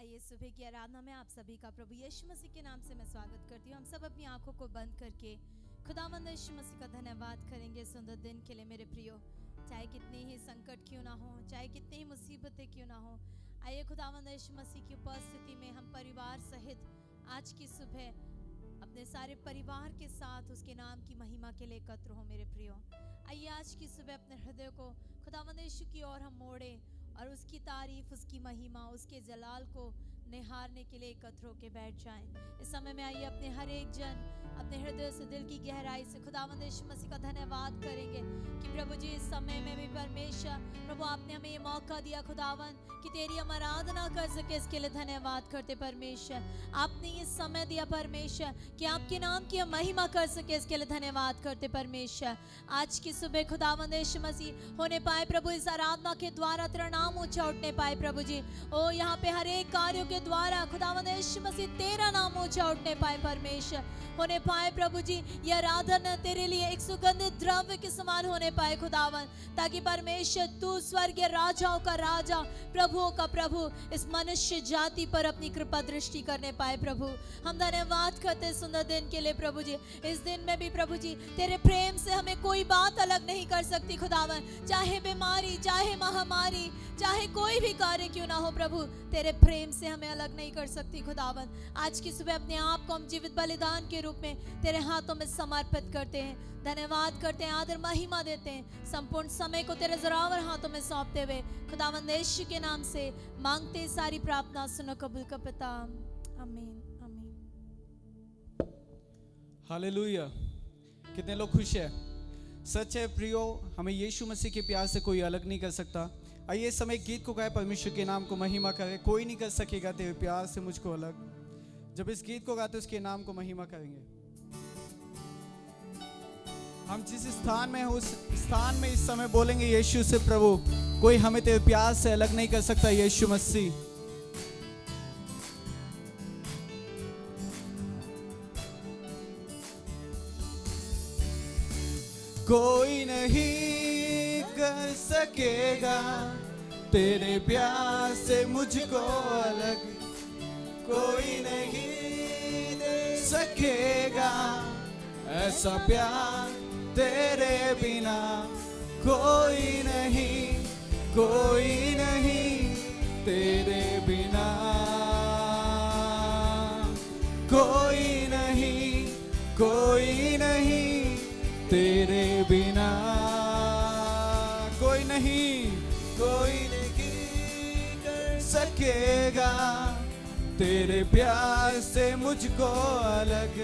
आइए सुबह की आराधना में आप सभी का प्रभु यीशु मसीह के नाम से मैं स्वागत करती हूँ। हम सब अपनी आंखों को बंद करके खुदावंद यीशु मसीह का धन्यवाद करेंगे सुंदर दिन के लिए। मेरे प्रियो, चाहे कितनी ही संकट क्यों ना हो, चाहे कितनी ही मुसीबतें क्यों ना हो, आइए खुदावंद यीशु मसीह की उपस्थिति में हम परिवार सहित आज की सुबह अपने सारे परिवार के साथ उसके नाम की महिमा के लिए एकत्र हो। मेरे प्रियो, आइए आज की सुबह अपने हृदय को खुदावंद यीशु की ओर हम मोड़े और उसकी तारीफ, उसकी महिमा, उसके जलाल को निहारने के लिए एकत्र होकर बैठ जाएं। इस समय में आइए अपने हर एक जन अपने हृदय से, दिल की गहराई से खुदावंद यीशु मसीह का धन्यवाद करेंगे कि प्रभु जी इस समय में भी परमेश्वर प्रभु आपने हमें ये मौका दिया खुदावंद कि तेरी हम आराधना कर सके। इसके लिए धन्यवाद करते परमेश्वर। आपने ये समय दिया परमेश्वर कि आपके नाम की हम महिमा कर सके। इसके लिए धन्यवाद करते परमेश्वर। आज की सुबह खुदावंद यीशु मसीह होने पाए प्रभु इस आराधना के द्वारा तेरा नाम ऊंचा उठने पाए प्रभु जी। ओ यहाँ पे हर एक कार्यों के द्वारा खुदावंद यीशु मसीह तेरा नाम ऊंचा उठने पाए परमेश्वर। होने पाए प्रभु जी ये आराधना तेरे लिए एक सुगंधित द्रव्य के समान होने पाए खुदावन, ताकि परमेश्वर तू स्वर्गीय राजाओं का राजा, प्रभुओं का प्रभु इस मनुष्य जाति पर अपनी कृपा दृष्टि करने पाए प्रभु। हम धन्यवाद करते सुंदर दिन के लिए प्रभु जी। इस दिन में भी प्रभु जी तेरे प्रेम से हमें कोई बात अलग नहीं कर सकती खुदावन, चाहे बीमारी, चाहे महामारी, चाहे कोई भी कार्य क्यों ना हो प्रभु, तेरे प्रेम से हमें अलग नहीं कर सकती खुदावन। आज की सुबह अपने आप को हम जीवित बलिदान के रूप में तेरे हाथों में समर्पित करते हैं। धन्यवाद करते हैं, आदर महिमा देते हैं। संपूर्ण समय को तेरे जोरावर हाथों में सौंपते हुए खुदावंद यीशु के नाम से मांगते सारी प्रार्थना सुनो कबूल कर पिता। आमीन आमीन। हालेलुया। कितने लोग खुश है? सच है प्रियो, हमें यीशु मसीह के प्यार से कोई अलग नहीं कर सकता। आइए इस समय गीत को गाए, परमेश्वर के नाम को महिमा करे। कोई नहीं कर सकेगा तेरे प्यार से मुझको अलग। जब इस गीत को गाते उसके नाम को महिमा करेंगे। हम जिस स्थान में हैं उस स्थान में इस समय बोलेंगे यीशु से, प्रभु कोई हमें तेरे प्यार से अलग नहीं कर सकता यीशु मसीह। कोई नहीं कर सकेगा तेरे प्यार से मुझको अलग, कोई नहीं दे सकेगा ऐसा प्यार तेरे बिना। कोई नहीं तेरे बिना, कोई नहीं तेरे बिना, कोई नहीं कर सकेगा तेरे प्यार से मुझको अलग,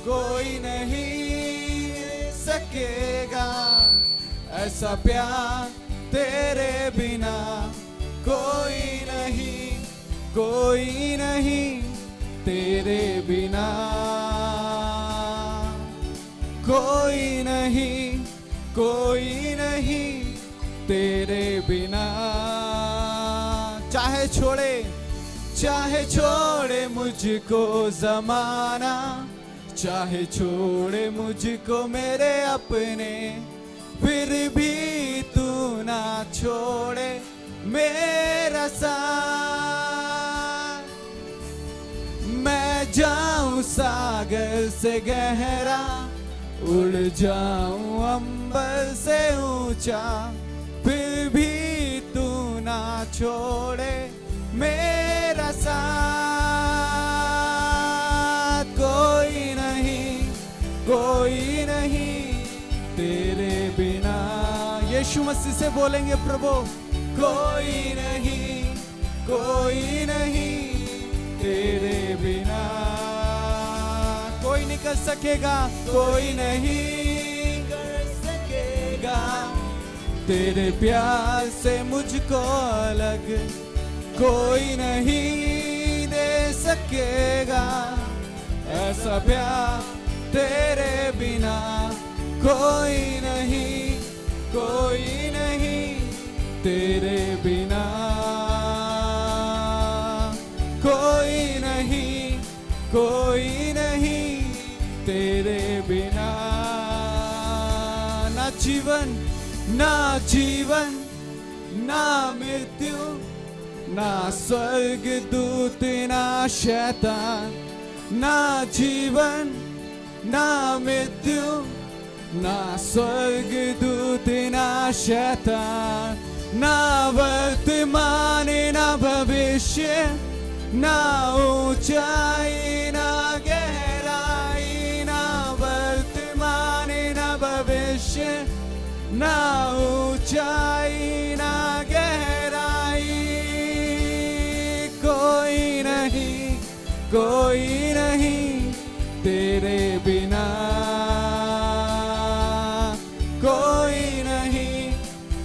कोई नहीं सकेगा ऐसा प्यार तेरे बिना। कोई नहीं तेरे बिना, कोई नहीं तेरे बिना। चाहे छोड़े मुझको ज़माना, चाहे छोड़े मुझको मेरे अपने, फिर भी तू ना छोड़े मेरा साथ। मैं जाऊं सागर से गहरा, उड़ जाऊं अंबर से ऊंचा, फिर भी तू ना छोड़े मेरा साथ। कोई नहीं तेरे बिना। यीशु मसीह से बोलेंगे प्रभु कोई नहीं तेरे बिना। कोई नहीं कर सकेगा, कोई नहीं कर सकेगा तेरे प्यार से मुझको अलग, कोई नहीं दे सकेगा ऐसा प्यार तेरे बिना। कोई नहीं तेरे बिना, कोई नहीं तेरे बिना। ना जीवन ना मृत्यु ना स्वर्ग दूत ना शैतान, ना जीवन ना मृत्यु, ना स्वर्ग दूत ना शैतान, ना वर्तमान ना भविष्य, ना ऊंचाई ना गहराई, ना वर्तमान ना भविष्य, ना ऊंचाई ना गहराई, कोई नहीं, कोई नहीं तेरे बिना, कोई नहीं,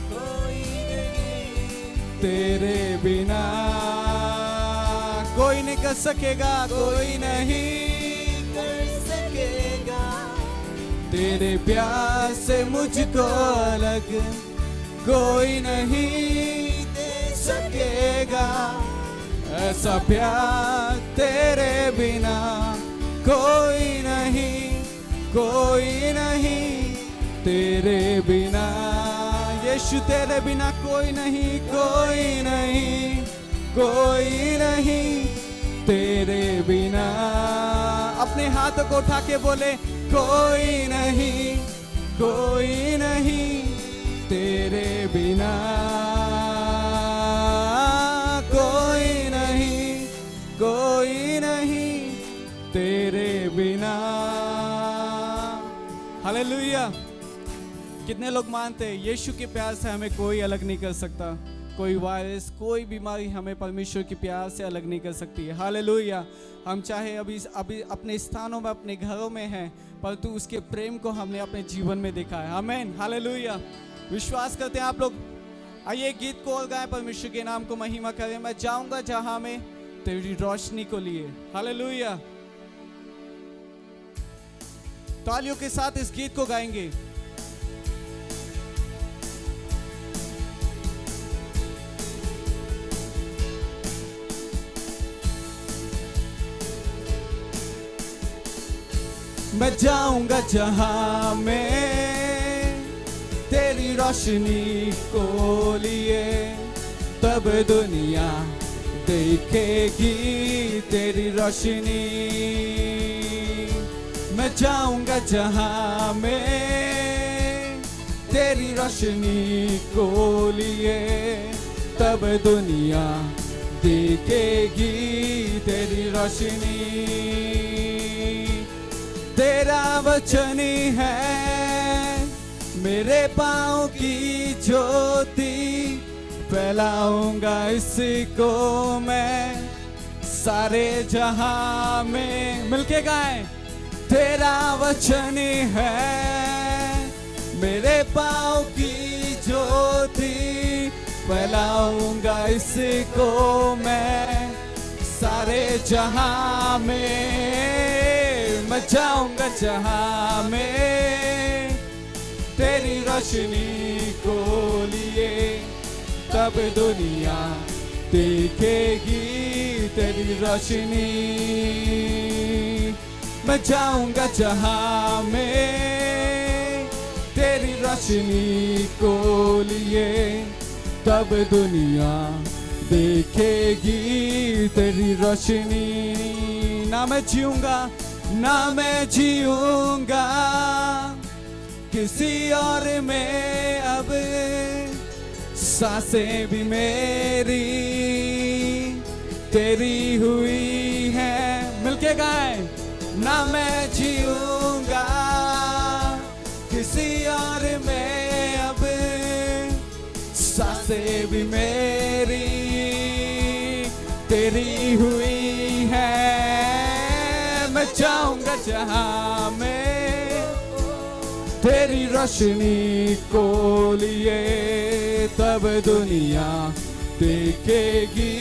कोई नहीं तेरे बिना, कोई नहीं कर सकेगा, कोई नहीं कर सकेगा तेरे प्यार से मुझको अलग, कोई नहीं दे सकेगा ऐसा प्यार तेरे बिना, कोई नहीं, कोई नहीं तेरे बिना, यीशु तेरे बिना कोई नहीं, कोई नहीं, कोई नहीं तेरे बिना। अपने हाथों को उठा के बोले कोई नहीं, कोई नहीं तेरे बिना, कोई नहीं, कोई नहीं तेरे बिना। हालेलुया। कितने लोग मानते हैं यीशु के प्यार से हमें कोई अलग नहीं कर सकता, कोई वायरस कोई बीमारी हमें परमेश्वर के प्यार से अलग नहीं कर सकती है। हालेलुया। हम चाहे अभी अपने स्थानों में अपने घरों में हैं, परंतु उसके प्रेम को हमने अपने जीवन में देखा है। आमीन। हालेलुया। विश्वास करते हैं आप लोग। आइए गीत को और गाएं, परमेश्वर के नाम को महिमा करें। मैं जाऊंगा जहां में तेरी रोशनी को लिए। हालेलुया। तालियों के साथ इस गीत को गाएंगे। मैं जाऊंगा जहां में तेरी रोशनी को लिए, तब दुनिया देखेगी तेरी रोशनी। मैं जाऊंगा जहां में तेरी रोशनी को लिए, तब दुनिया देखेगी तेरी रोशनी। तेरा वचन है मेरे पाँव की ज्योति, फैलाऊंगा इसको मैं सारे जहां में। मिलके गाएं। तेरा वचन है मेरे पाँव की ज्योति, फैलाऊंगा इसको मैं सारे जहां में। मैं जाऊंगा जहां में तेरी रोशनी को लिए, तब दुनिया देखेगी तेरी रोशनी। मैं जाऊंगा जहां में तेरी रोशनी को लिए, तब दुनिया देखेगी तेरी रोशनी। ना मैं जीऊंगा, ना मैं जीऊंगा किसी और में अब, सांसें भी मेरी तेरी हुई है। मिलके गाएं। ना मैं जीऊंगा किसी और में अब, सांसें भी मेरी तेरी हुई है। मैं जाऊंगा जहां में तेरी रोशनी को लिए, तब दुनिया देखेगी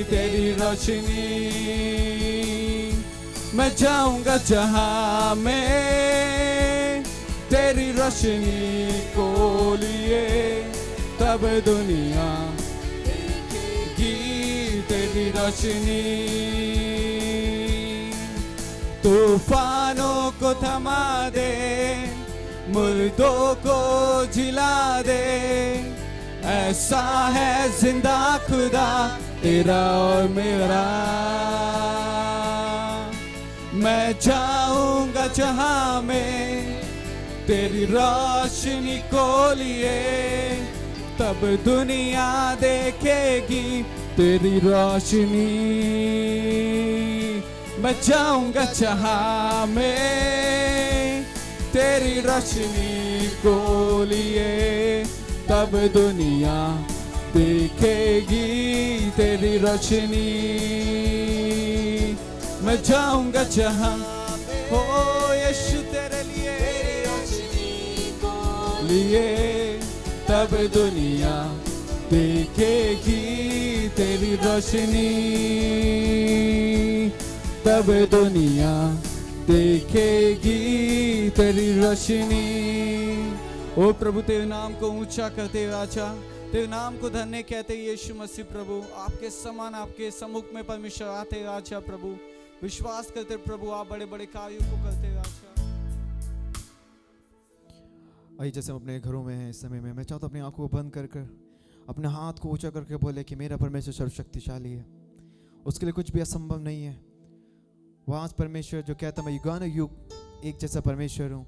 तेरी रोशनी। मैं जाऊंगा जहां में तेरी रोशनी को लिए, तब दुनिया देखेगी तेरी रोशनी। तूफानों को थमा दे, मुर्दों को जिला दे, ऐसा है जिंदा खुदा तेरा और मेरा। मैं जाऊंगा जहां में तेरी रोशनी को लिए, तब दुनिया देखेगी तेरी रोशनी। मैं जाऊंगा जहां में तेरी रोशनी को लिए, तब दुनिया देखेगी तेरी रोशनी। मैं जाऊंगा जहां हो यीशु तेरे लिए लिए, तब दुनिया देखेगी तेरी रोशनी, तब दुनिया देखेगी तेरी रोशनी। ओ प्रभु तेरे नाम को ऊंचा करते राजा, तेरे नाम को धन्य कहते यीशु मसीह प्रभु। आपके समान आपके सम्मुख में परमेश्वर आते राजा प्रभु, विश्वास करते प्रभु आप बड़े बड़े कार्यों को करते राजा। आइए जैसे हम अपने घरों में हैं इस समय में, मैं चाहता हूँ अपनी आंखों को बंद कर कर अपने हाथ को ऊंचा करके बोले कि मेरा परमेश्वर सर्वशक्तिशाली है, उसके लिए कुछ भी असंभव नहीं है। वो आज परमेश्वर जो कहता मैं युगान युग एक जैसा परमेश्वर हूँ,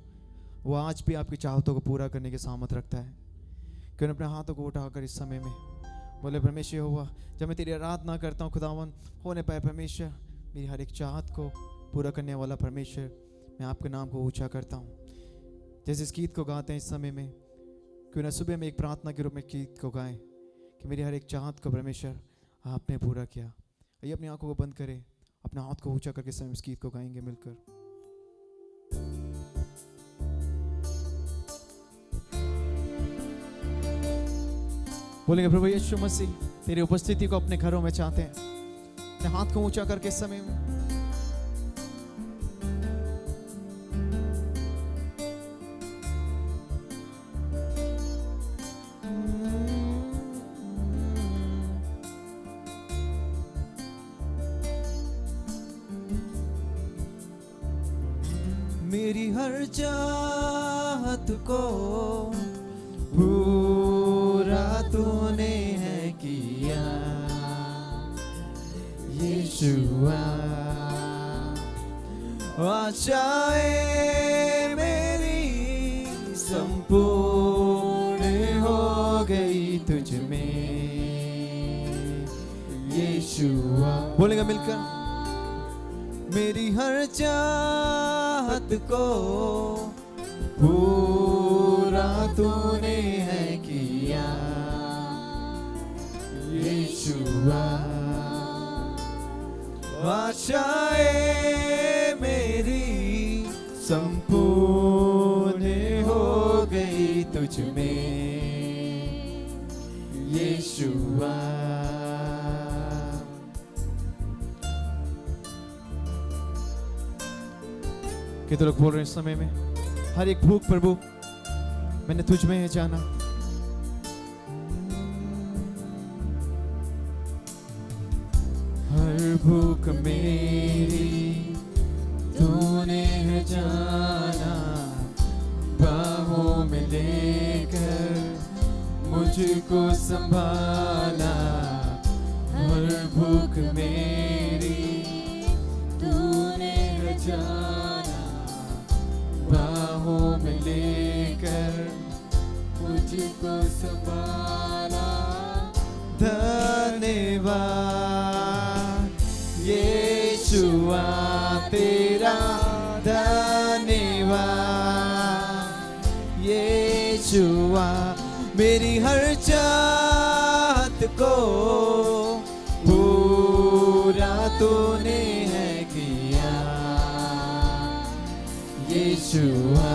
वो आज भी आपकी चाहतों को पूरा करने की सामर्थ रखता है। क्यों अपने हाथों को उठाकर इस समय में बोले परमेश्वर हुआ, जब मैं तेरी आराधना करता हूँ खुदावन, होने पाए परमेश्वर मेरी हर एक चाहत को पूरा करने वाला परमेश्वर, मैं आपके नाम को ऊंचा करता हूँ। जैसे इस गीत को गाते हैं इस समय में, क्यों ना सुबह में एक प्रार्थना के रूप में गीत को गाएं कि मेरी हर एक चाहत को परमेश्वर आपने पूरा किया। आइए अपनी आंखों को बंद करें, अपना हाथ को ऊंचा करके समय इस गीत को गाएंगे मिलकर। बोलेंगे प्रभु यीशु मसीह तेरी उपस्थिति को अपने घरों में चाहते हैं, अपने हाथ को ऊंचा करके इस समय में मेरी हर चाहत को पूरा तूने है किया यीशुआ। आशाएं मेरी संपूर्ण हो गई तुझ में यीशुआ। बोलेंगे मिलकर, मेरी हर चाहत को पूरा तूने है किया यीशुआ। आशाएं मेरी संपूर्ण हो गई तुझ में यीशुआ। कितने लोग बोल रहे हैं इस समय में, हर एक भूख प्रभु मैंने तुझ में है जाना। हर भूख मेरी तूने है जाना, बाहों में लेकर मुझको संभाला। हर भूख मेरी तूने है जाना, बाहों में लेकर मुझको संभाला। धन्यवाद यीशुआ तेरा, धन्यवाद यीशुआ। मेरी हर चाहत को पूरा तूने है किया यीशुआ।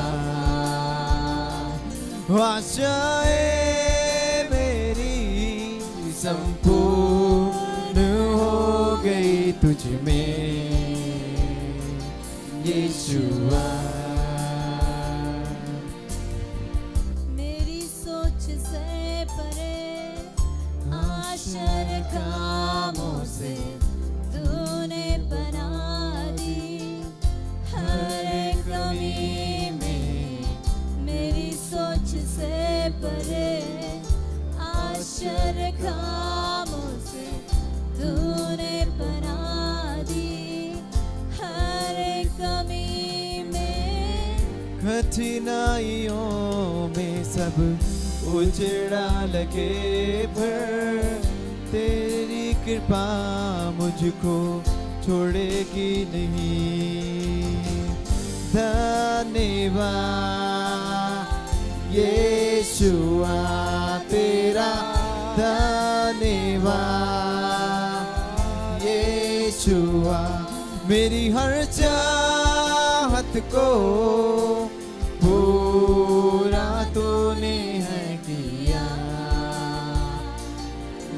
आशाएं मेरी संपूर्ण हो गई तुझ में यीशुआ। मेरी सोच से परे आश्चर्य कामों से तूने बना दी। हर एक कमी में मेरी सोच से परे आश्चर्य कामों से कठिनाइयों में सब उजड़ा लगे पर तेरी कृपा मुझको छोड़ेगी नहीं। धन्यवाद यीशुआ तेरा, धन्यवाद यीशुआ। मेरी हर चाहत को पूरा तूने है किया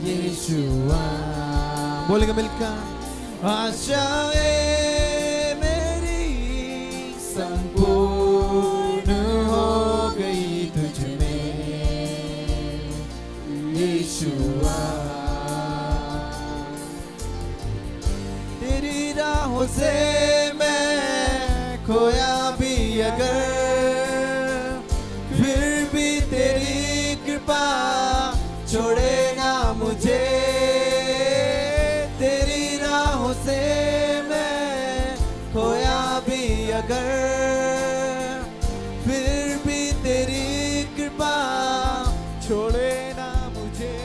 यीशुआ। बोलेंगे मिलकर, आशाएं मेरी संपूर्ण हो गई तुझ में यीशुआ। तेरी राहों से मैं खोया भी अगर, फिर भी तेरी कृपा छोड़े ना मुझे। तेरी राहों से मैं खोया भी अगर, फिर भी तेरी कृपा छोड़े ना मुझे।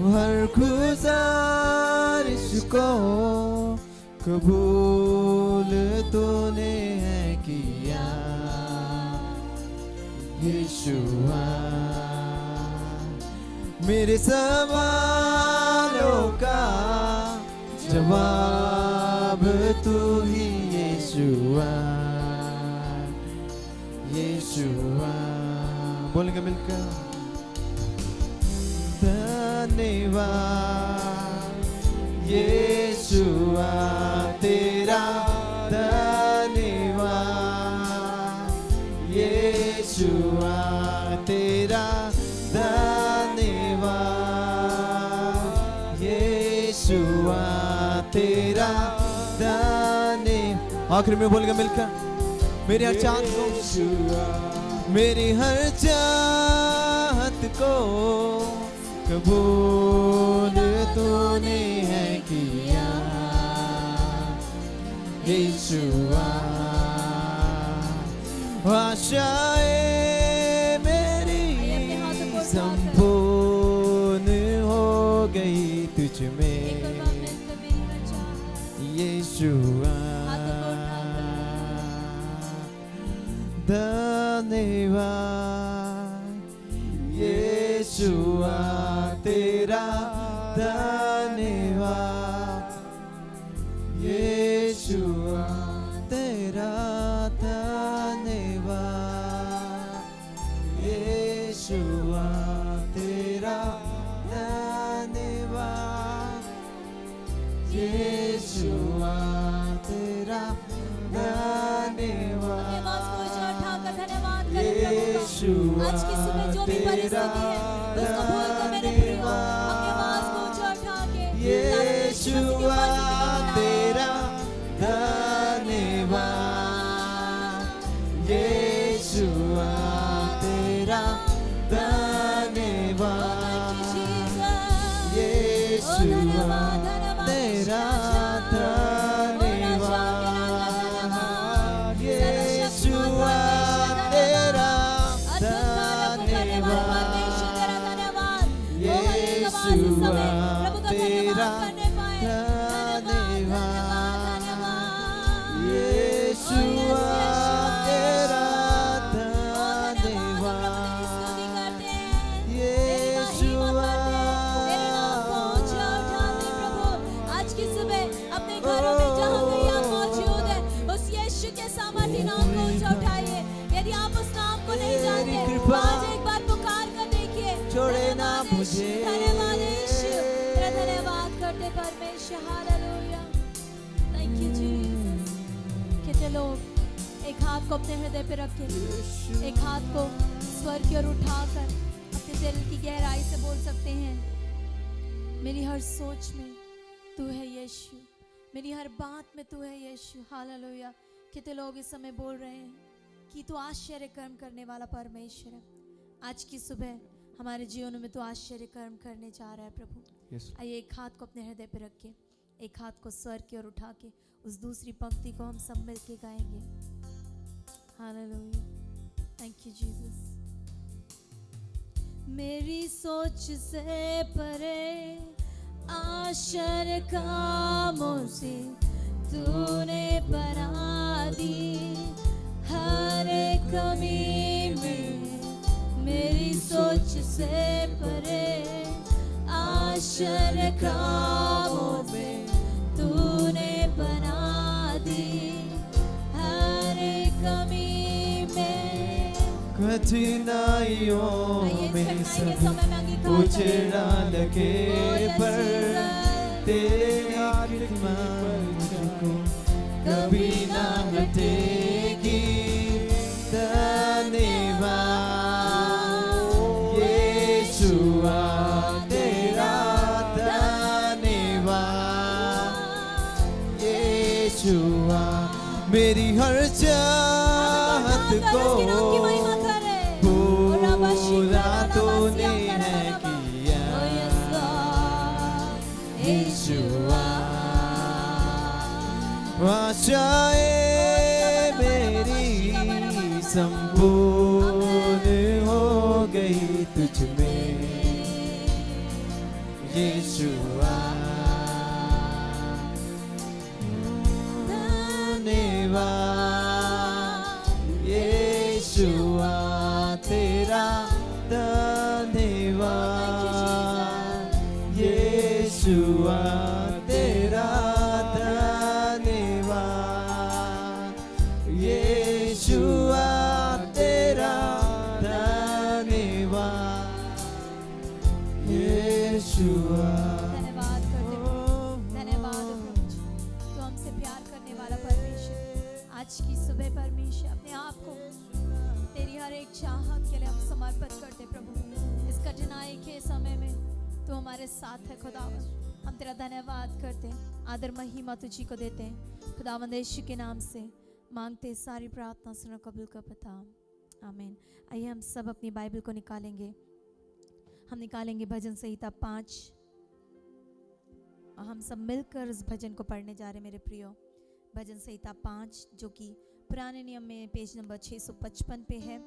हर गुजारिश को कबूल तूने है किया यीशुआ। मेरे सवालों का जवाब तू ही यीशुआ यीशुआ। बोलेंगे मिलकर, धन्यवाद यीशुआ तेरा, धन्यवाद यीशुआ तेरा, धन्यवाद यीशुआ तेरा, धन्यवाद। आखिर में बोलेगा मिलकर, मेरी हर चाहत को, मेरी हर चाहत को कबूल तूने है किया यीशुआ। आशाएं मेरी संपूर्ण हो गई तुझ में यीशुआ। धन्यवाद यीशुआ तेरा, धन्यवाद यीशुआ तेरा, धन्यवाद यीशुआ तेरा, धन्यवाद यीशुआ तेरा, धन्यवाद यीशुआ आज की सुबह जो भी परिस्थिति है उसको भूल कर मेरे प्रियो अपनी आवाज को ऊंचा उठा के यीशुआ तेरा, धन्यवाद यीशुआ तेरा, धन्यवाद यीशुआ तेरा, धन्यवाद यीशुआ तेरा, धन्यवाद यीशुआ तेरा, धन्यवाद यीशुआ तेरा, धन्यवाद यीशुआ। आज की सुबह अपने घरों में जहाँ कहीं आप मौजूद हैं उस यीशु के सामर्थी नाम को ऊंचा उठाइए। यदि आप उस नाम को नहीं जानते तो आज एक बार पुकार कर देखिए। छोड़े ना मुझे। धन्यवाद यीशु, तेरा धन्यवाद करते परमेश्वर। Hallelujah, thank you Jesus. कितने लोग एक हाथ को अपने हृदय पे रख के एक हाथ को स्वर की ओर उठाकर अपने दिल की गहराई से बोल सकते हैं, मेरी हर सोच में तू है यीशु, मेरी हर बात में तू है यीशु। हालेलुया। कितने लोग इस समय बोल रहे हैं कि तू आश्चर्य कर्म करने वाला परमेश्वर है। आज की सुबह हमारे जीवन में तू आश्चर्य कर्म करने जा रहा है प्रभु। यस आइए एक हाथ को अपने हृदय पे रख के, एक हाथ को स्वर की ओर उठा के उस दूसरी पंक्ति को हम सब मिल के गाएंगे। Hallelujah, thank you Jesus. मेरी सोच से परे आश्चर्य कामों से तूने बना दी हर एक कमी में। मेरी सोच से परे आश्चर्य कामों में तूने बना दी हर एक कमी में। कठिनाइयों आइए में इस कठिनाई के सब समय में अंगीकार कुछ करें। डाल के Oh, पर Jesus. तेरे खिदमत को कभी ना हटेगी। धन्यवाद यीशुआ तेरा, धन्यवाद यीशुआ मेरी हर चाहत को पूरा तूने है किया। यीशुआ आशाएं मेरी संपूर्ण हो गई तुझ में। यीशुआ धन्यवाद यीशुआ तेरा, धन्यवाद यीशुआ तेरा, धन्यवाद यीशुआ तेरा, धन्यवाद यीशुआ। धन्यवाद करते प्रभु, धन्यवाद प्रभु जी। तो हमसे प्यार करने वाला परमेश्वर, आज की सुबह परमेश्वर अपने आप को तेरी हर एक चाहत के लिए हम समर्पित करते प्रभु। इस कठिनाई के समय में तू हमारे साथ है खुदावन। हम तेरा धन्यवाद करते हैं, आदर महिमा तुझी को देते हैं। खुदावंद यीशु के नाम से मांगते सारी प्रार्थना सुनो, कबूल का पता, आमीन। आइए हम सब अपनी बाइबल को निकालेंगे। हम निकालेंगे भजन संहिता 5 और हम सब मिलकर उस भजन को पढ़ने जा रहे हैं मेरे प्रियो। भजन संहिता 5 जो कि पुराने नियम में पेज नंबर 655 पे है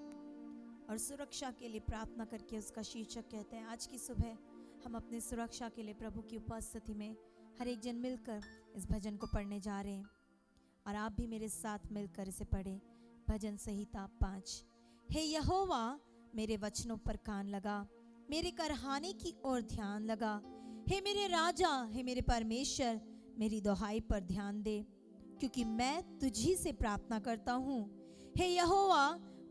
और सुरक्षा के लिए प्रार्थना करके उसका शीर्षक कहते हैं। आज की सुबह हम अपने सुरक्षा के लिए प्रभु की उपस्थिति में हर एक जन मिलकर इस भजन को पढ़ने जा रहे हैं और आप भी मेरे साथ मिलकर इसे पढ़ें। भजन संहिता 5। हे यहोवा मेरे वचनों पर कान लगा, मेरे करहाने की ओर ध्यान लगा। हे मेरे राजा, हे मेरे परमेश्वर, मेरी दुहाई पर ध्यान दे, क्योंकि मैं तुझी से प्रार्थना करता हूँ। हे यहोवा,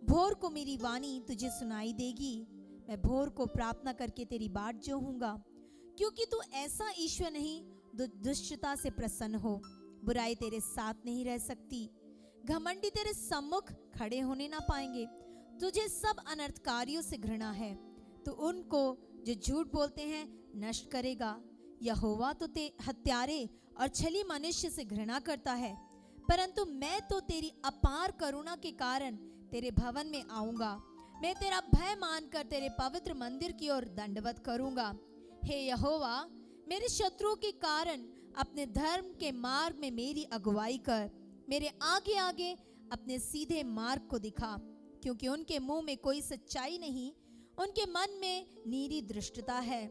भोर को मेरी वाणी तुझे सुनाई देगी। मैं भोर को प्रार्थना करके तेरी बाट जोहूँगा, क्योंकि तू ऐसा ईश्वर नहीं दुष्टता से प्रसन्न हो। बुराई तेरे साथ नहीं रह सकती, घमंडी तेरे सम्मुख खड़े होने ना पाएंगे। तुझे सब अनर्थकारियों से घृणा है, तो उनको जो झूठ बोलते हैं नष्ट करेगा। यहोवा तो हत्यारे और छली मनुष्य से घृणा करता है, परंतु मैं तो तेरी अपार करुणा के कारण तेरे भवन में आऊंगा। मैं तेरा भय मानकर तेरे पवित्र मंदिर की ओर दंडवत करूंगा। हे यहोवा, मेरे शत्रुओं के कारण अपने धर्म के मार्ग में मेरी अगुवाई कर। मेरे आगे आगे अपने सीधे मार्ग को दिखा, क्योंकि उनके मुंह में कोई सच्चाई नहीं, उनके मन में नीरी दृष्टता है।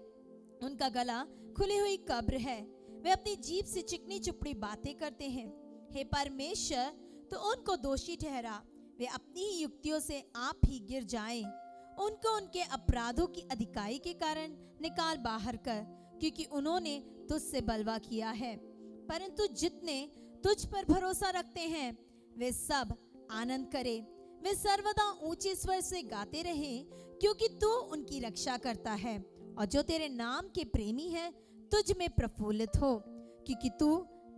उनका गला खुली हुई कब्र है, वे अपनी जीभ से चिकनी चुपड़ी बातें करते हैं। हे परमेश्वर, तो उनको दोषी ठहरा, वे अपनी ही युक्तियों से आप ही गिर जाएं। उनको उनके अपराधों की अधिकाई के कारण निकाल बाहर कर, क्योंकि उन्होंने तुझसे बलवा किया है। परंतु जितने तुझ पर भरोसा रखते हैं वे सब आनंद करें, वे सर्वदा ऊंचे स्वर से गाते रहें, क्योंकि तू उनकी रक्षा करता है। और जो तेरे नाम के प्रेमी है तुझ में प्रफुल्लित हो, क्योंकि तू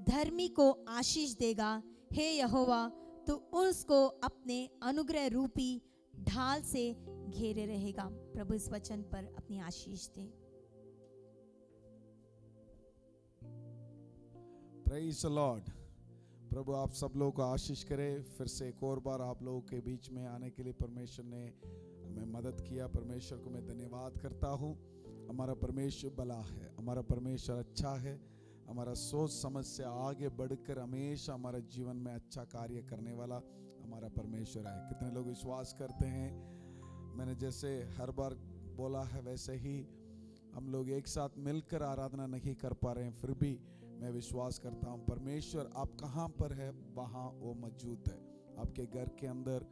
धर्मी को आशीष देगा। हे यहोवा, तू उसको अपने अनुग्रह रूपी ढाल से घेरे रहेगा। प्रभु इस वचन पर अपनी आशीष दे। Praise the Lord. प्रभु आप सब लोगों को आशीष करे। फिर से एक और बार आप लोगों के बीच में आने के लिए परमेश्वर ने हमें मदद किया। परमेश्वर को मैं धन्यवाद करता हूँ। हमारा परमेश्वर भला है, हमारा परमेश्वर अच्छा है, हमारा सोच समझ से आगे बढ़कर हमेशा हमारे जीवन में अच्छा कार्य करने वाला हमारा परमेश्वर है। कितने लोग विश्वास करते हैं? मैंने जैसे हर बार बोला है वैसे ही हम लोग एक साथ मिलकर आराधना नहीं कर पा रहे हैं, फिर भी मैं विश्वास करता हूँ परमेश्वर आप कहाँ पर है वहाँ वो मौजूद है। आपके घर के अंदर,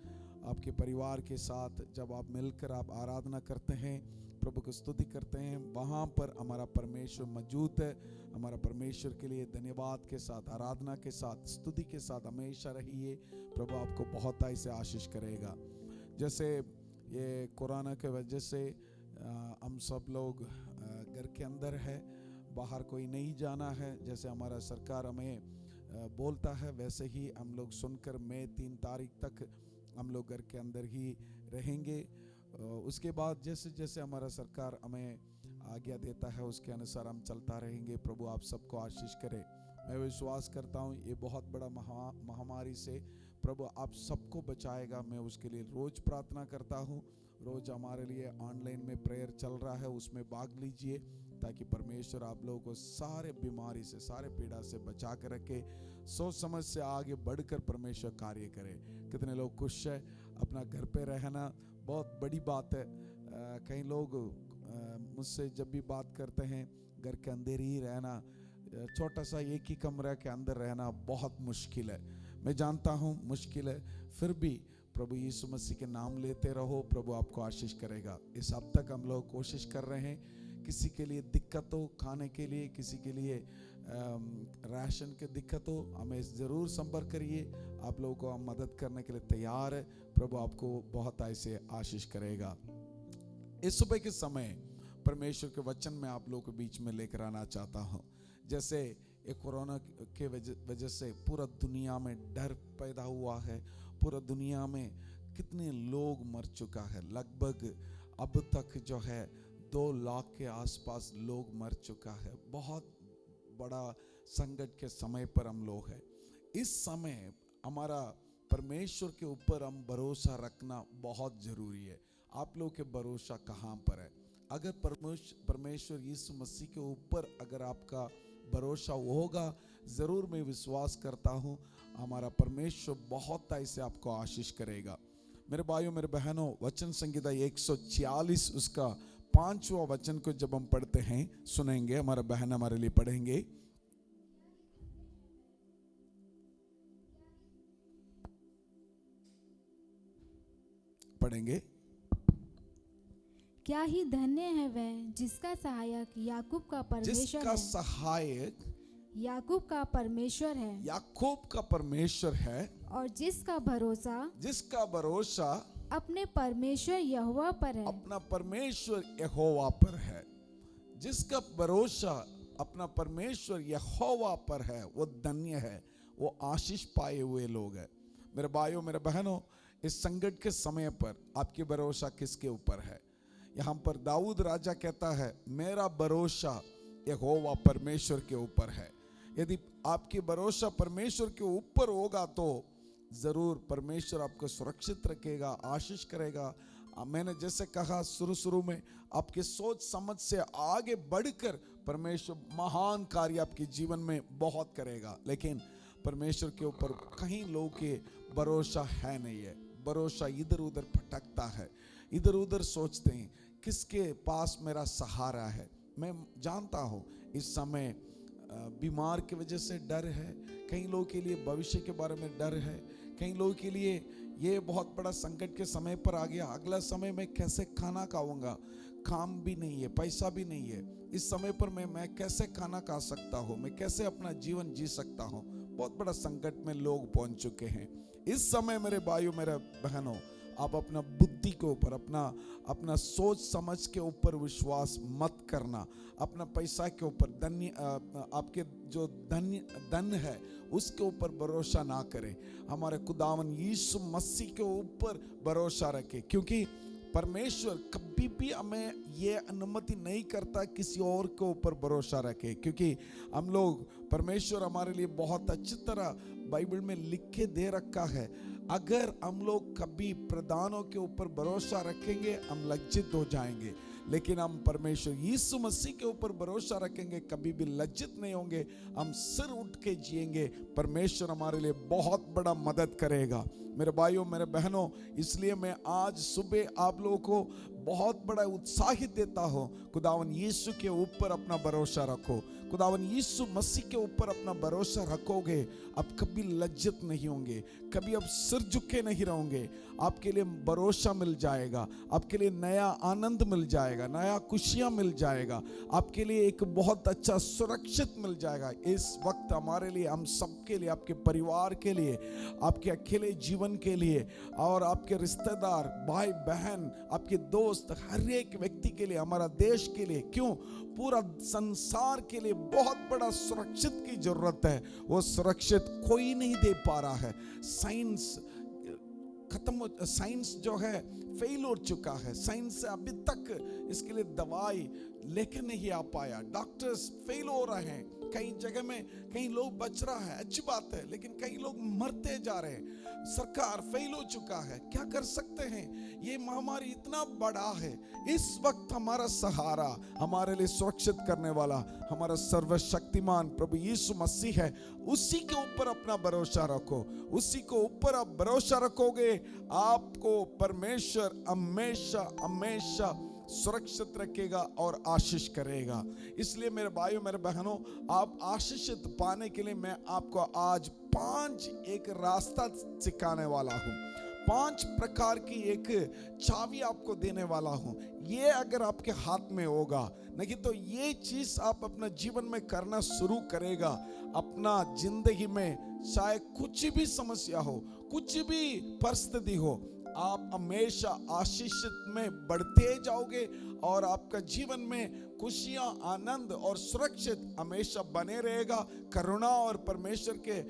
आपके परिवार के साथ जब आप मिलकर आप आराधना करते हैं, प्रभु की स्तुति करते हैं, वहाँ पर हमारा परमेश्वर मौजूद है। हमारा परमेश्वर के लिए धन्यवाद के साथ, आराधना के साथ, स्तुति के साथ हमेशा रहिए। प्रभु आपको बहुत ही से आशीष करेगा। जैसे ये कोरोना के वजह से हम सब लोग घर के अंदर है, बाहर कोई नहीं जाना है। जैसे हमारा सरकार हमें बोलता है वैसे ही हम लोग सुनकर मई 3 तारीख तक हम लोग घर के अंदर ही रहेंगे। उसके बाद जैसे जैसे हमारा सरकार हमें आज्ञा देता है उसके अनुसार हम चलता रहेंगे। प्रभु आप सबको आशीष करे। मैं विश्वास करता हूँ ये बहुत बड़ा महामारी से प्रभु आप सबको बचाएगा। मैं उसके लिए रोज प्रार्थना करता हूँ। रोज हमारे लिए ऑनलाइन में प्रेयर चल रहा है, उसमें भाग लीजिए ताकि परमेश्वर आप लोगों को सारे बीमारी से, सारे पीड़ा से बचा कर रखे। सोच समझ से आगे बढ़कर परमेश्वर कार्य करे। कितने लोग खुश है? अपना घर पे रहना बहुत बड़ी बात है। कई लोग मुझसे जब भी बात करते हैं घर के अंदर ही रहना, छोटा सा एक ही कमरे के अंदर रहना बहुत मुश्किल है। मैं जानता हूँ मुश्किल है, फिर भी प्रभु यीशु मसीह के नाम लेते रहो, प्रभु आपको आशीष करेगा। इस अब तक हम लोग कोशिश कर रहे हैं। किसी के लिए दिक्कत हो खाने के लिए, किसी के लिए राशन की दिक्कत हो, हमें ज़रूर संपर्क करिए। आप लोगों को हम मदद करने के लिए तैयार है। प्रभु आपको बहुत ऐसे आशीष करेगा। इस सुबह के समय परमेश्वर के वचन में आप लोगों के बीच में लेकर आना चाहता हूँ। जैसे एक कोरोना के वजह से पूरा दुनिया में डर पैदा हुआ है। पूरा दुनिया में कितने लोग मर चुका है। लगभग अब तक जो है 2 लाख के आसपास लोग मर चुका है। बहुत बड़ा संकट के समय पर हम लोग हैं। इस समय हमारा परमेश्वर के ऊपर हम भरोसा रखना बहुत ज़रूरी है। आप लोग के भरोसा कहाँ पर है? अगर परमेश्वर यीशु मसीह के ऊपर अगर आपका भरोसा होगा, ज़रूर मैं विश्वास करता हूँ हमारा परमेश्वर बहुत ऐसे आपको आशीष करेगा। मेरे भाइयों मेरे बहनों, वचन संहिता 146 उसका 5वां वचन को जब हम पढ़ते हैं, सुनेंगे, हमारा बहन हमारे लिए पढ़ेंगे। पढ़ेंगे। क्या ही धन्य है वह जिसका सहायक याकूब का परमेश्वर जिसका है। सहायक याकूब का परमेश्वर है। याकूब का परमेश्वर है। और जिसका भरोसा अपने परमेश्वर यहोवा पर है। अपना परमेश्वर यहोवा पर है। जिसका भरोसा अपना परमेश्वर यहोवा पर है वो धन्य है, वो आशीष पाए हुए लोग हैं। मेरे भाइयों मेरे बहनों, इस संकट के समय पर आपकी भरोसा किसके ऊपर है? यहाँ पर दाऊद राजा कहता है मेरा भरोसा यहोवा परमेश्वर के ऊपर है। यदि आपकी भरोसा परमेश्वर के ऊपर होगा तो ज़रूर परमेश्वर आपको सुरक्षित रखेगा, आशीष करेगा। मैंने जैसे कहा शुरू में, आपके सोच समझ से आगे बढ़कर परमेश्वर महान कार्य आपके जीवन में बहुत करेगा। लेकिन परमेश्वर के ऊपर कहीं लोगों के भरोसा है नहीं है। भरोसा इधर उधर भटकता है, इधर उधर सोचते हैं किसके पास मेरा सहारा है। मैं जानता हूँ इस समय बीमार की वजह से डर है, कई लोगों के लिए भविष्य के बारे में डर है, कई लोगों के लिए ये बहुत बड़ा संकट के समय पर आ गया, अगला समय में कैसे खाना खाऊंगा, काम भी नहीं है, पैसा भी नहीं है, इस समय पर मैं कैसे खाना खा सकता हूँ, मैं कैसे अपना जीवन जी सकता हूँ। बहुत बड़ा संकट में लोग पहुंच चुके हैं। इस समय मेरे भाइयों मेरे बहनों, आप अपना बुद्धि के ऊपर, अपना सोच समझ के ऊपर विश्वास मत करना। अपना पैसा के ऊपर, आपके जो धन है उसके ऊपर भरोसा ना करें। हमारे खुदावन यीशु मसीह के ऊपर भरोसा रखें, क्योंकि परमेश्वर कभी भी हमें ये अनुमति नहीं करता किसी और के ऊपर भरोसा रखे, क्योंकि हम लोग परमेश्वर हमारे लिए बहुत अच्छी तरह बाइबल में लिख के दे रखा है। अगर हम लोग कभी प्रधानों के ऊपर भरोसा रखेंगे हम लज्जित हो जाएंगे, लेकिन हम परमेश्वर यीशु मसीह के ऊपर भरोसा रखेंगे कभी भी लज्जित नहीं होंगे, हम सिर उठ के जिएंगे। परमेश्वर हमारे लिए बहुत बड़ा मदद करेगा। मेरे भाइयों मेरे बहनों, इसलिए मैं आज सुबह आप लोगों को बहुत बड़ा उत्साहित देता हूँ, खुदावन यीशु के ऊपर अपना भरोसा रखो। खुदावन यीशु मसीह के ऊपर अपना भरोसा रखोगे, आप कभी लज्जित नहीं होंगे, कभी आप सिर झुके नहीं रहोगे। आपके लिए भरोसा मिल जाएगा, आपके लिए नया आनंद मिल जाएगा, नया खुशियाँ मिल जाएगा, आपके लिए एक बहुत अच्छा सुरक्षित मिल जाएगा। इस वक्त हमारे लिए, हम सबके लिए, आपके परिवार के लिए, आपके अकेले जीवन के लिए और आपके रिश्तेदार, भाई बहन, आपके दोस्त, हर एक व्यक्ति के लिए, हमारा देश के लिए, क्यों पूरा संसार के लिए बहुत बड़ा सुरक्षित की जरूरत है। वो सुरक्षित कोई नहीं दे पा रहा है। साइंस साइंस जो है फेल हो चुका है। साइंस से अभी तक इसके लिए दवाई लेके नहीं आ पाया। डॉक्टर्स फेल हो रहे हैं। कई जगह में कई लोग बच रहा है, अच्छी बात है, लेकिन कई लोग मरते जा रहे हैं। सरकार फेल हो चुका है। क्या कर सकते हैं? ये महामारी इतना बड़ा है। इस वक्त हमारा सहारा, हमारे लिए सुरक्षित करने वाला हमारा सर्वशक्तिमान प्रभु यीशु मसीह है। उसी के ऊपर अपना भरोसा रखो। उसी को ऊपर आप भरोसा रखोगे, आपको परमेश्वर हमेशा हमेशा सुरक्षित रखेगा और आशीष करेगा। इसलिए मेरे भाइयों मेरे बहनों, आप आशीषित पाने के लिए मैं आपको आज 5 एक रास्ता सिखाने वाला हूँ। 5 प्रकार की एक चाबी आपको देने वाला हूँ। ये अगर आपके हाथ में होगा, नहीं तो ये चीज आप अपना जीवन में करना शुरू करेगा, अपना जिंदगी में चाहे कुछ भी समस्या हो, कुछ भी परिस्थिति हो, आप हमेशा आशीषित में बढ़ते जाओगे और आपका जीवन में खुशियां, आनंद और सुरक्षित हमेशा बने रहेगा। करुणा और परमेश्वर के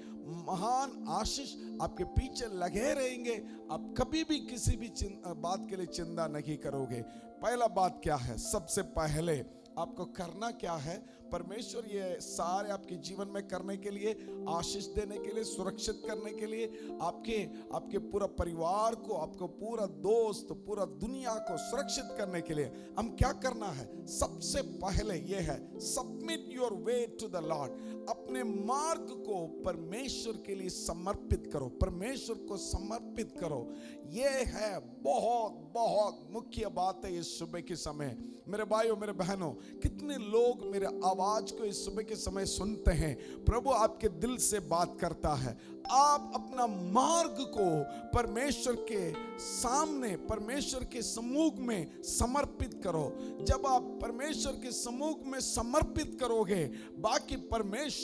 महान आशीष आपके पीछे लगे रहेंगे। आप कभी भी किसी भी बात के लिए चिंता नहीं करोगे। पहला बात क्या है? सबसे पहले आपको करना क्या है? परमेश्वर ये सारे आपके जीवन में करने के लिए, आशीष देने के लिए, सुरक्षित करने के लिए, आपके पूरा परिवार को, आपको पूरा दोस्त, पूरा दुनिया को सुरक्षित करने के लिए हम क्या करना है? सबसे पहले ये है, submit your way to the lord. अपने मार्ग को परमेश्वर के लिए समर्पित करो, परमेश्वर को समर्पित करो। ये है बहुत बहुत मुख्य बात है इस सुबह के समय। मेरे भाइयों मेरे बहनों, कितने लोग मेरे आवाज को इस सुबह के समय सुनते हैं? प्रभु आपके दिल से बात करता है। आप अपना मार्ग को परमेश्वर के सामने, परमेश्वर के सम्मुख में समर्पित करो। जब आप परमेश्वर के सम्मुख में समर्पित करोगे, बाकी परमेश्वर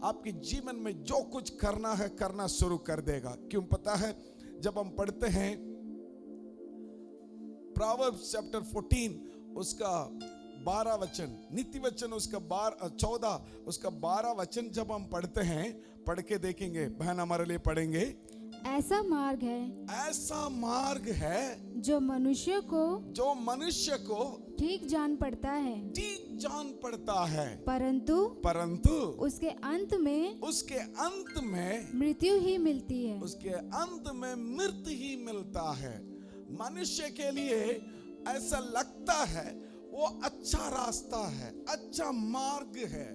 आपके जीवन में जो कुछ करना है करना शुरू कर देगा। क्यों पता है? जब हम पढ़ते हैं प्रोवर्ब्स चैप्टर 14 उसका 12 वचन, नीति वचन उसका 14 उसका 12 वचन जब हम पढ़ते हैं, पढ़ के देखेंगे, बहन हमारे लिए पढ़ेंगे। ऐसा मार्ग है जो मनुष्य को ठीक जान पड़ता है, परंतु उसके अंत में मृत्यु ही मिलती है। उसके अंत में मृत्यु ही मिलता है। मनुष्य के लिए ऐसा लगता है वो अच्छा रास्ता है, अच्छा मार्ग है,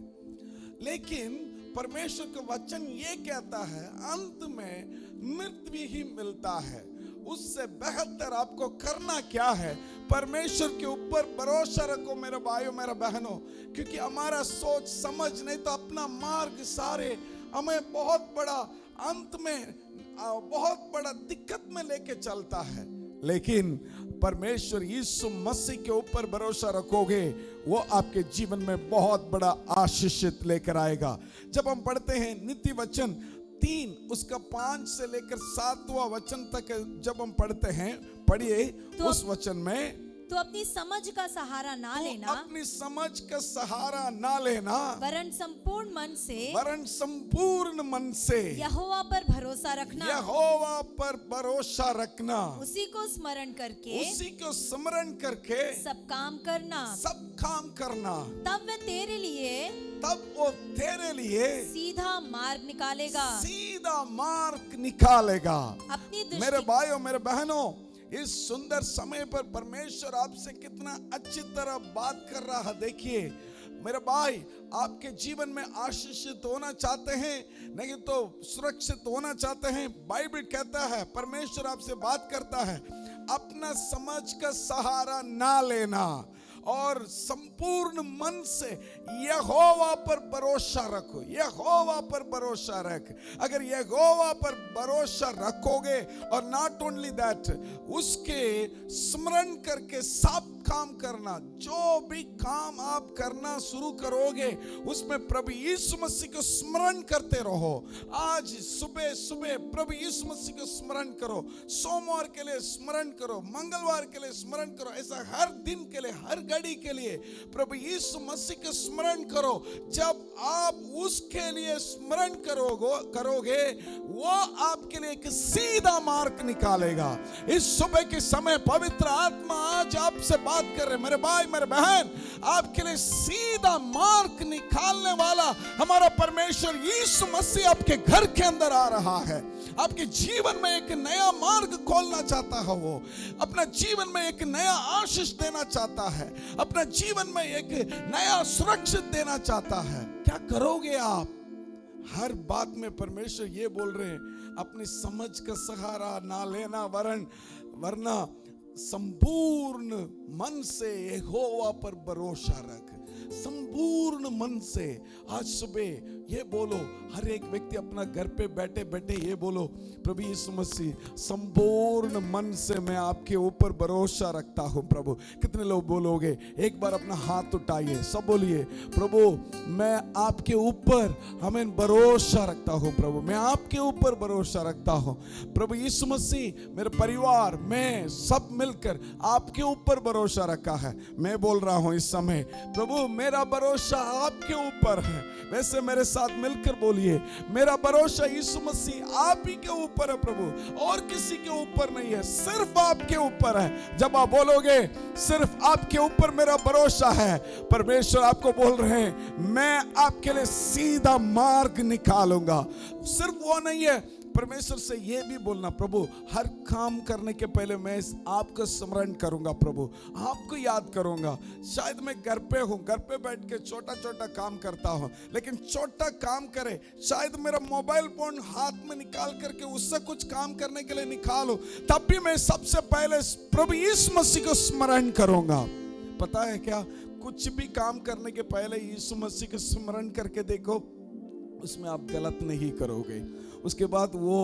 लेकिन परमेश्वर का वचन ये कहता है अंत में मृत्यु ही मिलता है। उससे बेहतर आपको करना क्या है? परमेश्वर के ऊपर भरोसा रखो मेरे भाइयों मेरे बहनों, क्योंकि हमारा सोच समझ नहीं तो अपना मार्ग सारे हमें बहुत बड़ा अंत में बहुत बड़ा दिक्कत में लेके चलता है। लेकिन परमेश्वर यीशु मसीह के ऊपर भरोसा रखोगे, वो आपके जीवन में बहुत बड़ा आशीषित लेकर आएगा। जब हम पढ़ते हैं नीति वचन 3 उसका 5 से लेकर 7वां वचन तक जब हम पढ़ते हैं, पढ़िए उस वचन में तू अपनी समझ का सहारा ना तू लेना, अपनी समझ का सहारा ना लेना, वरन संपूर्ण मन से वरन संपूर्ण मन से यहोवा पर भरोसा रखना, यहोवा पर भरोसा रखना, उसी को स्मरण करके उसी को स्मरण करके सब काम करना, सब काम करना, तब वह तेरे लिए तब वो तेरे लिए सीधा मार्ग निकालेगा। सीधा मार्ग निकालेगा। अपनी मेरे दृष्टि भाइयों मेरे बहनों, इस सुंदर समय पर परमेश्वर आपसे कितना अच्छी तरह बात कर रहा है। देखिए मेरे भाई, आपके जीवन में आशीषित होना चाहते हैं, नहीं तो सुरक्षित होना चाहते हैं, बाइबल कहता है, परमेश्वर आपसे बात करता है, अपना समझ का सहारा ना लेना और संपूर्ण मन से यहोवा पर भरोसा रखो। यहोवा पर भरोसा रख। अगर यहोवा पर भरोसा रखोगे और नॉट ओनली दैट, उसके स्मरण करके सब काम करना, जो भी काम आप करना शुरू करोगे उसमें प्रभु यीशु मसीह को स्मरण करते रहो। आज सुबह सुबह प्रभु यीशु मसीह को स्मरण करो, सोमवार के लिए स्मरण करो, मंगलवार के लिए स्मरण करो, ऐसा हर दिन के लिए, हर घड़ी के लिए प्रभु यीशु मसीह को स्मरण करो। जब आप उसके लिए स्मरण करोगे वो आपके लिए एक सीधा मार्ग निकालेगा। इस सुबह के समय पवित्र आत्मा आज आपसे बात कर रहे, मेरे भाई मेरे बहन, आपके लिए सीधा मार्ग निकालने वाला हमारा परमेश्वर यीशु मसीह आपके घर के अंदर आ रहा है। आपके जीवन में एक नया मार्ग खोलना चाहता है, वो अपना जीवन में एक नया आशीष देना चाहता है, अपना जीवन में एक नया सुरक्षित देना चाहता है। क्या करोगे आप? हर बात में परमेश्वर ये बोल रहे हैं, अपनी समझ का सहारा ना लेना, वरना संपूर्ण मन से यहोवा पर भरोसा रख। संपूर्ण मन से आज सुबह ये बोलो, हर एक व्यक्ति अपना घर पे बैठे बैठे ये बोलो, प्रभु यीशु मसीह, संपूर्ण मन से मैं आपके ऊपर भरोसा रखता हूँ। प्रभु, कितने लोग बोलोगे? एक बार अपना हाथ उठाइए, सब बोलिए, प्रभु मैं आपके ऊपर हमें भरोसा रखता हूँ। प्रभु मैं आपके ऊपर भरोसा रखता हूँ। प्रभु यीशु मसीह, मेरे परिवार, मैं सब मिलकर आपके ऊपर भरोसा रखा है। मैं बोल रहा हूँ इस समय, प्रभु मेरा भरोसा आपके ऊपर है। वैसे मेरे साथ मिलकर बोलिए, मेरा भरोसा यीशु मसीह आप ही के ऊपर है प्रभु, और किसी के ऊपर नहीं है, सिर्फ आपके ऊपर है। जब आप बोलोगे सिर्फ आपके ऊपर मेरा भरोसा है, परमेश्वर आपको बोल रहे हैं, मैं आपके लिए सीधा मार्ग निकालूंगा। सिर्फ वो नहीं है, परमेश्वर से ये भी बोलना, प्रभु हर काम करने के पहले मैं आपका स्मरण करूंगा, प्रभु आपको याद करूंगा। शायद मैं घर पे हूं, घर पे बैठ के छोटा छोटा काम करता हूं, लेकिन छोटा काम करे, शायद मेरा मोबाइल फोन हाथ में निकाल करके उससे कुछ काम करने के लिए निकालूं, तब भी मैं सबसे पहले प्रभु यीशु मसीह को स्मरण करूंगा। पता है क्या, कुछ भी काम करने के पहले यीशु मसीह को स्मरण करके देखो, उसमें आप गलत नहीं करोगे। उसके बाद वो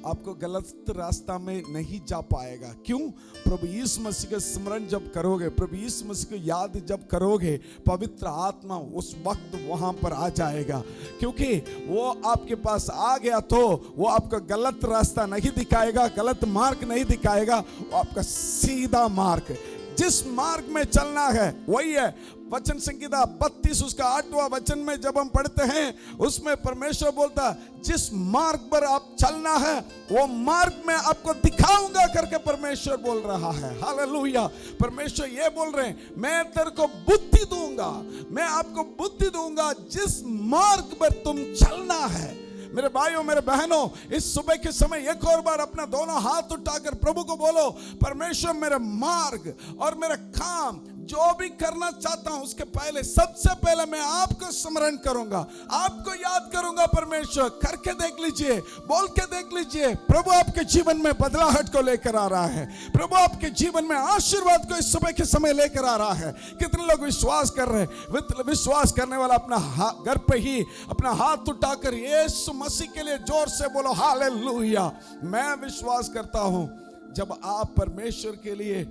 आपको गलत रास्ता में नहीं जा पाएगा। क्यों? प्रभु यीशु मसीह का स्मरण जब करोगे, प्रभु यीशु मसीह को याद जब करोगे, पवित्र आत्मा उस वक्त वहां पर आ जाएगा। क्योंकि वो आपके पास आ गया तो वो आपका गलत रास्ता नहीं दिखाएगा, गलत मार्ग नहीं दिखाएगा, वो आपका सीधा मार्ग, जिस मार्ग में चलना है वही है। वचन संहिता 32 उसका 8वां वचन में जब हम पढ़ते हैं, उसमें परमेश्वर बोलता है, जिस मार्ग पर आप चलना है वो मार्ग मैं आपको दिखाऊंगा करके परमेश्वर बोल रहा है। हालेलुया। परमेश्वर ये बोल रहे हैं, मैं तेरे को बुद्धि दूंगा, मैं आपको बुद्धि दूंगा जिस मार्ग पर तुम चलना है। मेरे भाइयों मेरे बहनों, इस सुबह के समय एक और बार अपना दोनों हाथ उठाकर प्रभु को बोलो, परमेश्वर मेरा मार्ग और मेरा काम जो भी करना चाहता हूं, उसके पहले सबसे पहले मैं आपको स्मरण करूंगा, आपको याद करूंगा। परमेश्वर करके देख लीजिए, बोल के देख लीजिए, प्रभु आपके जीवन में बदलाहट को लेकर आ रहा है, प्रभु आपके जीवन में आशीर्वाद को इस सुबह के समय लेकर आ रहा है। कितने लोग विश्वास कर रहे हैं? विश्वास करने वाला अपना घर पे ही अपना हाथ उठाकर यीशु मसीह के लिए जोर से बोलो, हालेलुया। मैं विश्वास करता हूं, जब आप परमेश्वर के लिए,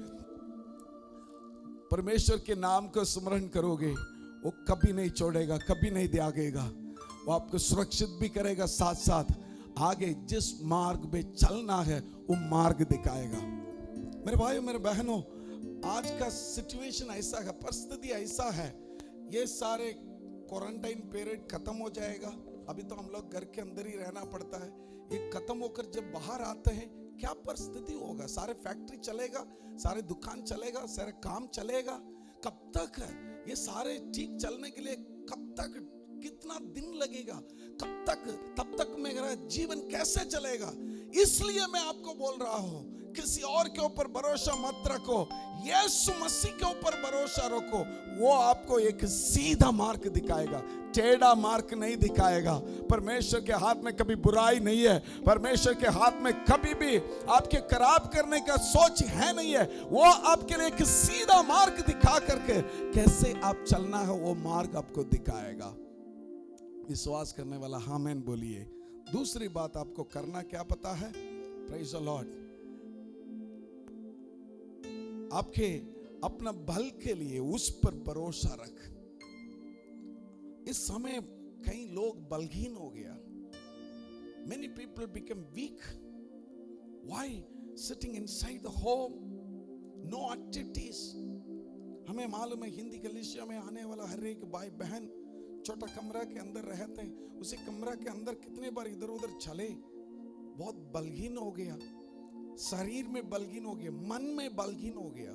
परमेश्वर के नाम को स्मरण करोगे, वो कभी नहीं छोड़ेगा, कभी नहीं त्यागेगा। वो आपको सुरक्षित भी करेगा, साथ साथ आगे जिस मार्ग पे चलना है वो मार्ग दिखाएगा। मेरे भाइयों मेरे बहनों, आज का सिचुएशन ऐसा है, परिस्थिति ऐसा है, ये सारे क्वारंटाइन पीरियड खत्म हो जाएगा। अभी तो हम लोग घर के अंदर ही रहना पड़ता है। ये खत्म होकर जब बाहर आते हैं क्या परिस्थिति होगा? सारे फैक्ट्री चलेगा, सारे दुकान चलेगा, सारे काम चलेगा। कब तक है ये सारे ठीक चलने के लिए? कब तक, कितना दिन लगेगा? कब तक, तब तक मेरा जीवन कैसे चलेगा? इसलिए मैं आपको बोल रहा हूं, किसी और के ऊपर भरोसा मत रखो, यीशु मसीह के ऊपर भरोसा रखो। वो आपको एक सीधा मार्ग दिखाएगा, टेढ़ा मार्ग नहीं दिखाएगा। परमेश्वर के हाथ में कभी बुराई नहीं है, परमेश्वर के हाथ में कभी भी आपके खराब करने का सोच है नहीं है। वो आपके लिए एक सीधा मार्ग दिखा करके कैसे आप चलना है वो मार्ग आपको दिखाएगा। विश्वास करने वाला आमीन बोलिए। दूसरी बात आपको करना क्या पता है? Praise the Lord. आपके अपना बल के लिए उस पर भरोसा रख। इस समय कई लोग बलहीन हो गया। Many people become weak. Why? Sitting inside the home, no activities. हमें मालूम है हिंदी कलीसिया में आने वाला हर एक भाई बहन छोटा कमरा के अंदर रहते हैं। उसी कमरा के अंदर कितने बार इधर उधर चले, बहुत बलहीन हो गया, शरीर में बलहीन हो गया, मन में बलहीन हो गया,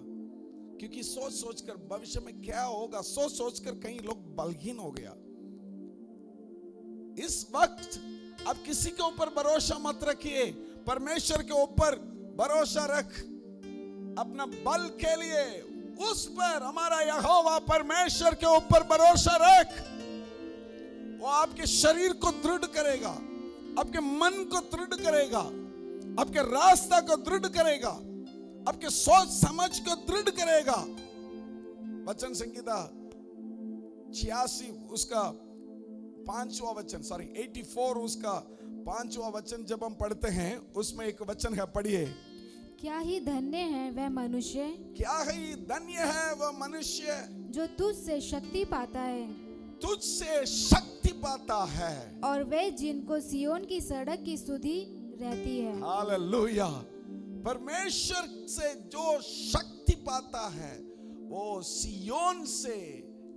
क्योंकि सोच सोचकर भविष्य में क्या होगा सोच सोचकर कई लोग बलहीन हो गया। इस वक्त अब किसी के ऊपर भरोसा मत रखिए, परमेश्वर के ऊपर भरोसा रख। अपना बल के लिए उस पर, हमारा यहोवा परमेश्वर के ऊपर भरोसा रख। वो आपके शरीर को दृढ़ करेगा, आपके मन को दृढ़ करेगा, आपके रास्ता को दृढ़ करेगा, आपके सोच समझ को दृढ़ करेगा। वचन संहिता 86 उसका 5वां वचन, 84 उसका 5वां वचन जब हम पढ़ते हैं उसमें एक वचन है, पढ़िए। क्या ही धन्य है वह मनुष्य, क्या ही धन्य है वह मनुष्य जो तुझसे शक्ति पाता है, तुझसे शक्ति पाता है, और वे जिनको सियोन की सड़क की सुधि रहती है। हालेलुया। परमेश्वर से जो शक्ति पाता है वो सियोन से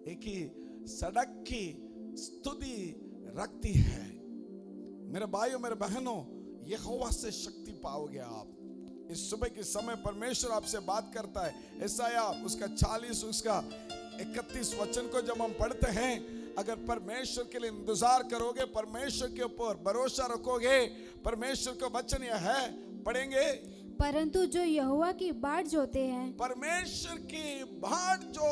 एक ही सड़क की स्तुति रखती है। मेरे भाइयों मेरे बहनों, यहोवा से शक्ति पाओगे आप। इस सुबह के समय परमेश्वर आपसे बात करता है। यशाया उसका 40 उसका 31 वचन को जब हम पढ़ते हैं, अगर परमेश्वर के लिए इंतजार करोगे, परमेश्वर के ऊपर भरोसा रखोगे, परमेश्वर का वचन यह है, पढ़ेंगे। परंतु जो यहोवा की बाट जोते हैं, परमेश्वर की बाट जो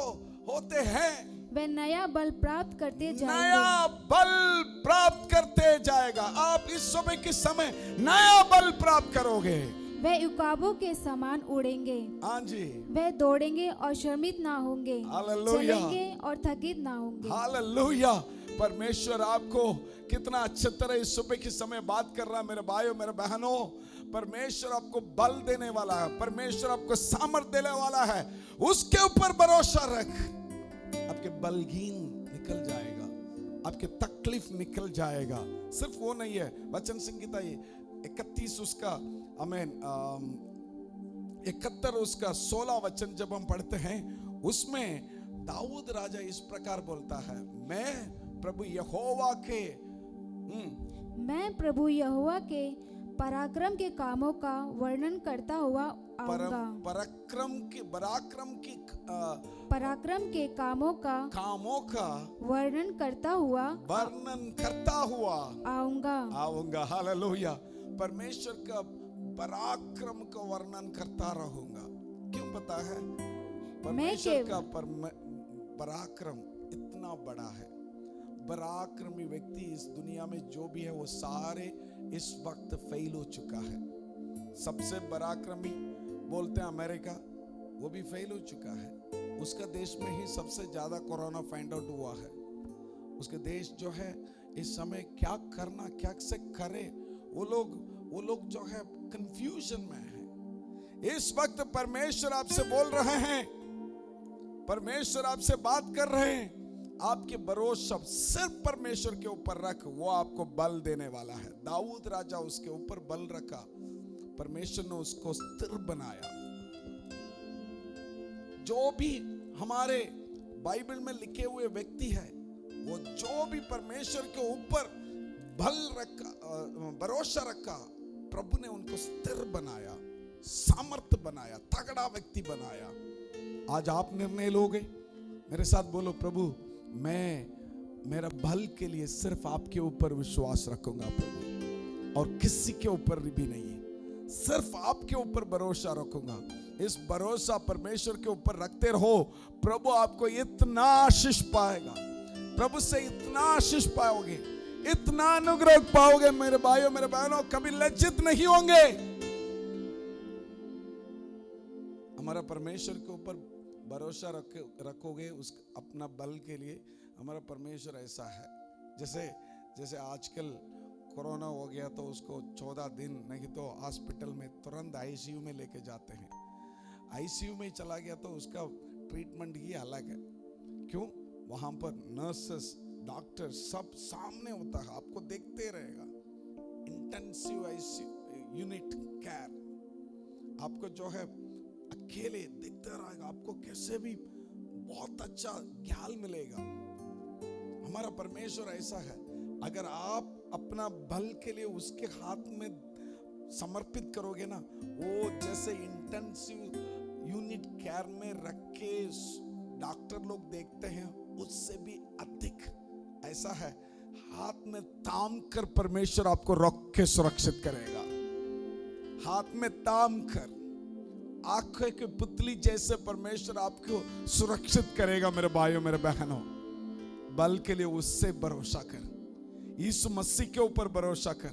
होते हैं, वे नया बल प्राप्त करते जाएंगे। नया बल प्राप्त करते जाएगा। आप इस सुबह के समय नया बल प्राप्त करोगे। वे उकाबों के समान उड़ेंगे, हाँ जी, वे दौड़ेंगे और शर्मित ना होंगे, हालेलुया, चलेंगे और थकित ना होंगे। हालेलुया। परमेश्वर आपको कितना अच्छी तरह इस सुबह के समय बात कर रहा है। मेरे भाइयों मेरे बहनों, परमेश्वर आपको बल देने वाला है, परमेश्वर आपको सामर्थ देने वाला है। उसके ऊपर भरोसा रख। आपके बलहीन निकल जाएगा, आपके तकलीफ निकल जाएगा। सिर्फ वो नहीं है, वचन संहिता 31 उसका 71 उसका 16 वचन जब हम पढ़ते हैं, उसमें दाऊद राजा इस प्रकार बोलता है, मैं प्रभु यहोवा के पराक्रम के कामों का वर्णन करता हुआ आऊंगा। पराक्रम के कामों का वर्णन करता हुआ आऊंगा। हालेलुया। परमेश्वर का पराक्रम का वर्णन करता रहूंगा। क्यों पता है? परमेश्वर का पराक्रम इतना बड़ा है। पराक्रमी व्यक्ति इस दुनिया में जो भी है वो सारे इस वक्त फेल हो चुका है। सबसे पराक्रमी बोलते हैं अमेरिका, वो भी फेल हो चुका है। उसका देश में ही सबसे ज्यादा कोरोना फाइंड आउट हुआ है। उसके देश जो है इस समय क्या करना, क्या से करे, वो लोग जो है कंफ्यूजन में है। इस वक्त परमेश्वर आपसे बोल रहे हैं, परमेश्वर आपसे बात कर रहे हैं, आपके भरोसा सिर्फ परमेश्वर के ऊपर रख, वो आपको बल देने वाला है। दाऊद राजा उसके ऊपर बल रखा, परमेश्वर ने उसको स्थिर बनाया। जो भी हमारे बाइबल में लिखे हुए व्यक्ति है, वो जो भी परमेश्वर के ऊपर भरोसा रखा, प्रभु ने उनको स्थिर बनाया, सामर्थ बनाया, तगड़ा व्यक्ति बनाया। आज आप निर्णय लोगे, मेरे साथ बोलो, प्रभु मैं मेरा भल के लिए सिर्फ आपके ऊपर विश्वास रखूंगा प्रभु, और किसी के ऊपर भी नहीं, सिर्फ आपके ऊपर भरोसा रखूंगा। इस भरोसा परमेश्वर के ऊपर रखते रहो, प्रभु आपको इतना आशीष पाएगा, प्रभु से इतना आशीष पाओगे, इतना अनुग्रह पाओगे मेरे भाइयों मेरे बहनों, कभी लज्जित नहीं होंगे। हमारा परमेश्वर के ऊपर भरोसा रखोगे उस अपना बल के लिए। हमारा परमेश्वर ऐसा है, जैसे आजकल कोरोना हो गया तो उसको 14 दिन नहीं तो हॉस्पिटल में तुरंत आईसीयू में लेके जाते हैं। आईसीयू में चला गया तो उसका ट्रीटमेंट ही अलग है। क्यों? वहां पर नर्सेस डॉक्टर सब सामने होता है, आपको देखते रहेगा। इंटेंसिव आईसीयू यूनिट केयर, आपको जो है अकेले देखते रहेगा, आपको कैसे भी बहुत अच्छा ज्ञान मिलेगा। हमारा परमेश्वर ऐसा है, अगर आप अपना बल के लिए उसके हाथ में समर्पित करोगे ना, वो जैसे इंटेंसिव यूनिट केयर में रख के डॉक्टर लोग देखते हैं, उससे भी अधिक ऐसा है, हाथ में ताम कर परमेश्वर आपको रख के सुरक्षित करेगा। हाथ में ताम कर, आंखें की पुतली जैसे परमेश्वर आपको सुरक्षित करेगा। मेरे भाइयों मेरे बहनों, बल के लिए उससे भरोसा कर, यीशु मसीह के ऊपर भरोसा कर।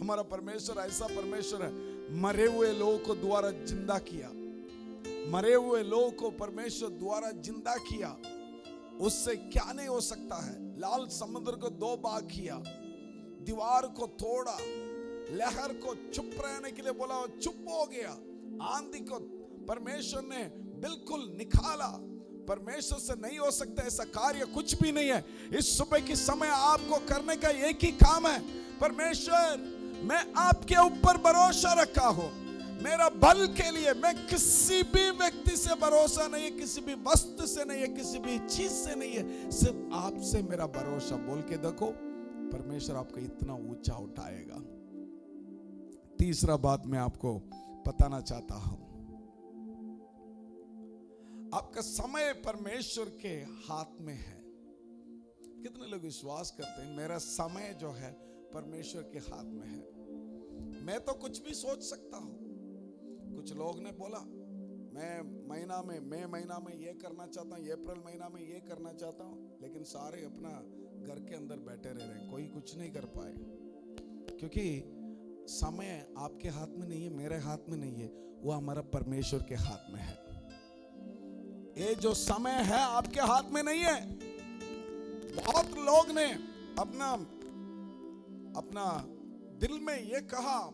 हमारा परमेश्वर ऐसा परमेश्वर है, मरे हुए लोगों को दोबारा जिंदा किया, मरे हुए लोगों को परमेश्वर द्वारा जिंदा किया। उससे क्या नहीं हो सकता है? लाल समुद्र को 2 भाग किया, दीवार को तोड़ा, लहर को चुप रहने के लिए बोला, चुप हो गया। आंधी को परमेश्वर ने बिल्कुल निकाला। परमेश्वर से नहीं हो सकता ऐसा कार्य कुछ भी नहीं है। इस सुबह के समय आपको करने का एक ही काम है, परमेश्वर मैं आपके ऊपर भरोसा रखा हूं, मेरा बल के लिए मैं किसी भी व्यक्ति से भरोसा नहीं है, किसी भी वस्तु से नहीं है, किसी भी चीज से नहीं है, सिर्फ आपसे मेरा भरोसा। बोल के देखो, परमेश्वर आपको इतना ऊंचा उठाएगा। तीसरा बात मैं आपको बताना चाहता हूं, आपका समय परमेश्वर के हाथ में है। कितने लोग विश्वास करते हैं मेरा समय जो है परमेश्वर के हाथ में है? मैं तो कुछ भी सोच सकता हूं। कुछ लोग ने बोला मैं महीना में ये करना चाहता हूं, अप्रैल महीना में ये करना चाहता हूं, लेकिन सारे अपना घर के अंदर बैठे रह रहे हैं, कोई कुछ नहीं कर पाए। क्योंकि समय आपके हाथ में नहीं है, मेरे हाथ में नहीं है, वो हमारा परमेश्वर के हाथ में है। ये जो समय है आपके हाथ में नहीं है। बहुत लोग ने अपना दिल में ये कहा,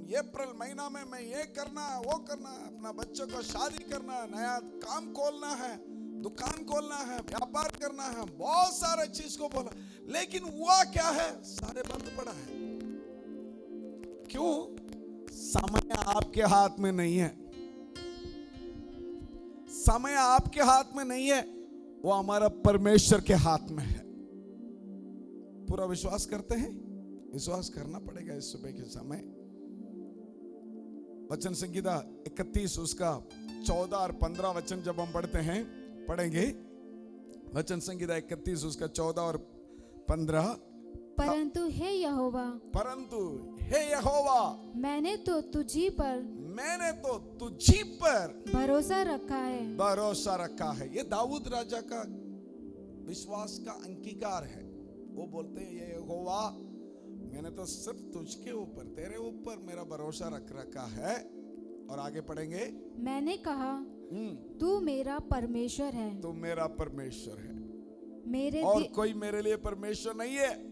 ये अप्रैल महीना में मैं ये करना है, वो करना है, अपना बच्चों को शादी करना है, नया काम खोलना है, दुकान खोलना है, व्यापार करना है, बहुत सारे चीज को बोला, लेकिन हुआ क्या है? सारे बंद पड़ा है। क्यों? समय आपके हाथ में नहीं है। समय आपके हाथ में नहीं है, वो हमारा परमेश्वर के हाथ में है। पूरा विश्वास करते हैं? विश्वास करना पड़ेगा इस सुबह के समय। वचन संहिता 31 उसका 14 और 15 वचन जब हम पढ़ेंगे वचन संहिता 31 उसका 14 और 15। परंतु हे यहोवा मैंने तो तुझी पर भरोसा रखा है। ये दाऊद राजा का विश्वास का अंगीकार है। वो बोलते हैं, ये यहोवा मैंने तो सिर्फ तुझके ऊपर, तेरे ऊपर मेरा भरोसा रखा है। और आगे पढ़ेंगे, मैंने कहा तू मेरा परमेश्वर है। तू मेरा परमेश्वर है, और कोई मेरे लिए परमेश्वर नहीं है।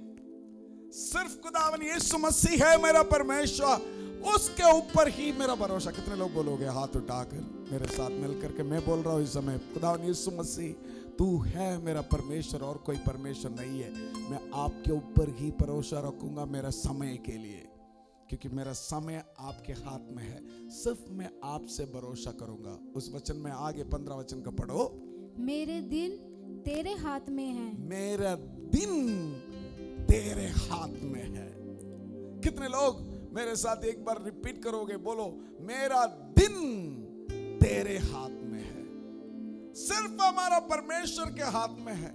सिर्फ खुदावन यीशु मसीह है मेरा परमेश्वर, उसके ऊपर ही मेरा भरोसा। कितने लोग बोलोगे हाथ उठाकर मेरे साथ मिलकर के? मैं बोल रहा हूं इस समय, खुदावन यीशु मसीह तू है मेरा परमेश्वर और कोई परमेश्वर नहीं है। मैं आपके ऊपर ही भरोसा रखूंगा मेरा समय के लिए। क्योंकि मेरा समय आपके हाथ में है, सिर्फ मैं आपसे भरोसा करूंगा। उस वचन में आगे 15 वचन का पढ़ो। मेरे दिन तेरे हाथ में है। मेरा दिन तेरे हाथ में है। कितने लोग मेरे साथ एक बार रिपीट करोगे? बोलो, मेरा दिन तेरे हाथ में है। सिर्फ हमारा परमेश्वर के हाथ में है।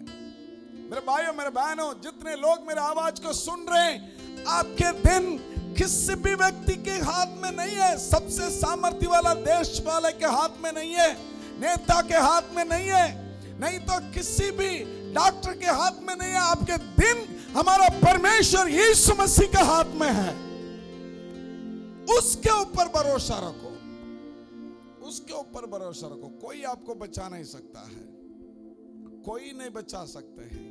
मेरे भाइयों, मेरे बहनों, जितने लोग मेरे आवाज को सुन रहे हैं, आपके दिन किसी भी व्यक्ति के हाथ में नहीं है। सबसे सामर्थ्य वाला देश वाले के हाथ में नहीं है, नेता के हाथ में नहीं है, नहीं तो किसी भी डॉक्टर के हाथ में नहीं है। आपके दिन हमारा परमेश्वर यीशु मसीह के हाथ में है। उसके ऊपर भरोसा रखो, उसके ऊपर भरोसा रखो। कोई आपको बचा नहीं सकता है, कोई नहीं बचा सकते हैं,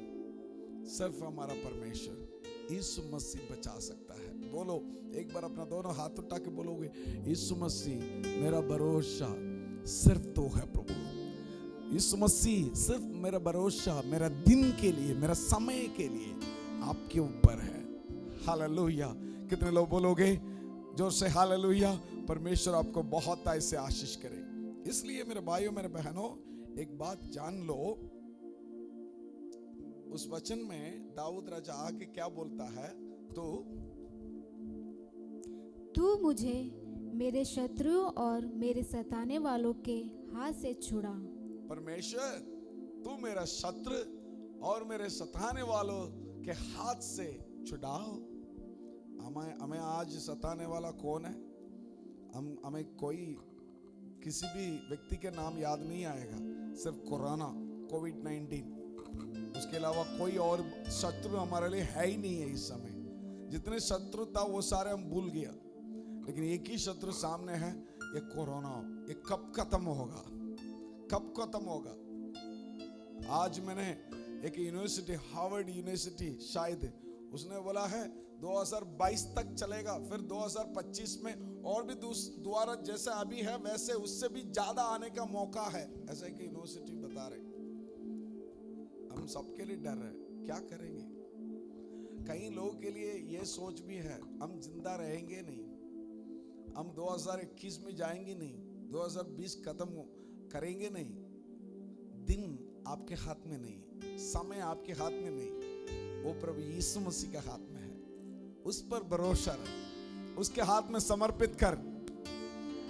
सिर्फ हमारा परमेश्वर यीशु मसीह बचा सकता है। बोलो एक बार, अपना दोनों हाथ उठा के बोलोगे, यीशु मसीह मेरा भरोसा सिर्फ तो है प्रभु। यीशु मसीह सिर्फ मेरा भरोसा मेरा दिन के लिए, मेरा समय के लिए आपके ऊपर है। हालेलुया। कितने लोग बोलोगे जोर से हालेलुया? परमेश्वर आपको बहुत ऐसे आशीष करे। इसलिए मेरे भाइयों, मेरे बहनों, एक बात जान लो, उस वचन में दाऊद राजा आके क्या बोलता है? तू मुझे मेरे शत्रुओं और मेरे सताने वालों के हाथ से छुड़ा। परमेश्वर, तू मेरा शत्रु और मेरे सताने वालों के हाथ से छुड़ाओ। हमें आज सताने वाला कौन है? हमें कोई किसी भी व्यक्ति के नाम याद नहीं आएगा, सिर्फ कोरोना, कोविड-19। उसके अलावा कोई और शत्रु हमारे लिए है ही नहीं है इस समय। जितने शत्रु था वो सारे हम भूल गया, लेकिन एक ही शत्रु सामने है, ये कोरोना। ये कब खत्म होगा? कब खत्म होगा? आज मैंने एक यूनिवर्सिटी, हार्वर्ड यूनिवर्सिटी, शायद उसने बोला है 2022 तक चलेगा, फिर 2025 में और भी दोबारा जैसा अभी है वैसे उससे भी ज्यादा आने का मौका है, ऐसा एक यूनिवर्सिटी बता रहे। हम सबके लिए डर है, क्या करेंगे? कई लोगों के लिए ये सोच भी है, हम जिंदा रहेंगे नहीं, हम 2021 में जाएंगे नहीं, 2020 खत्म करेंगे नहीं। दिन आपके हाथ में नहीं, समय आपके हाथ में नहीं, वो प्रभु यीशु मसीह के हाथ में है। उस पर भरोसा रख, उसके हाथ में समर्पित कर।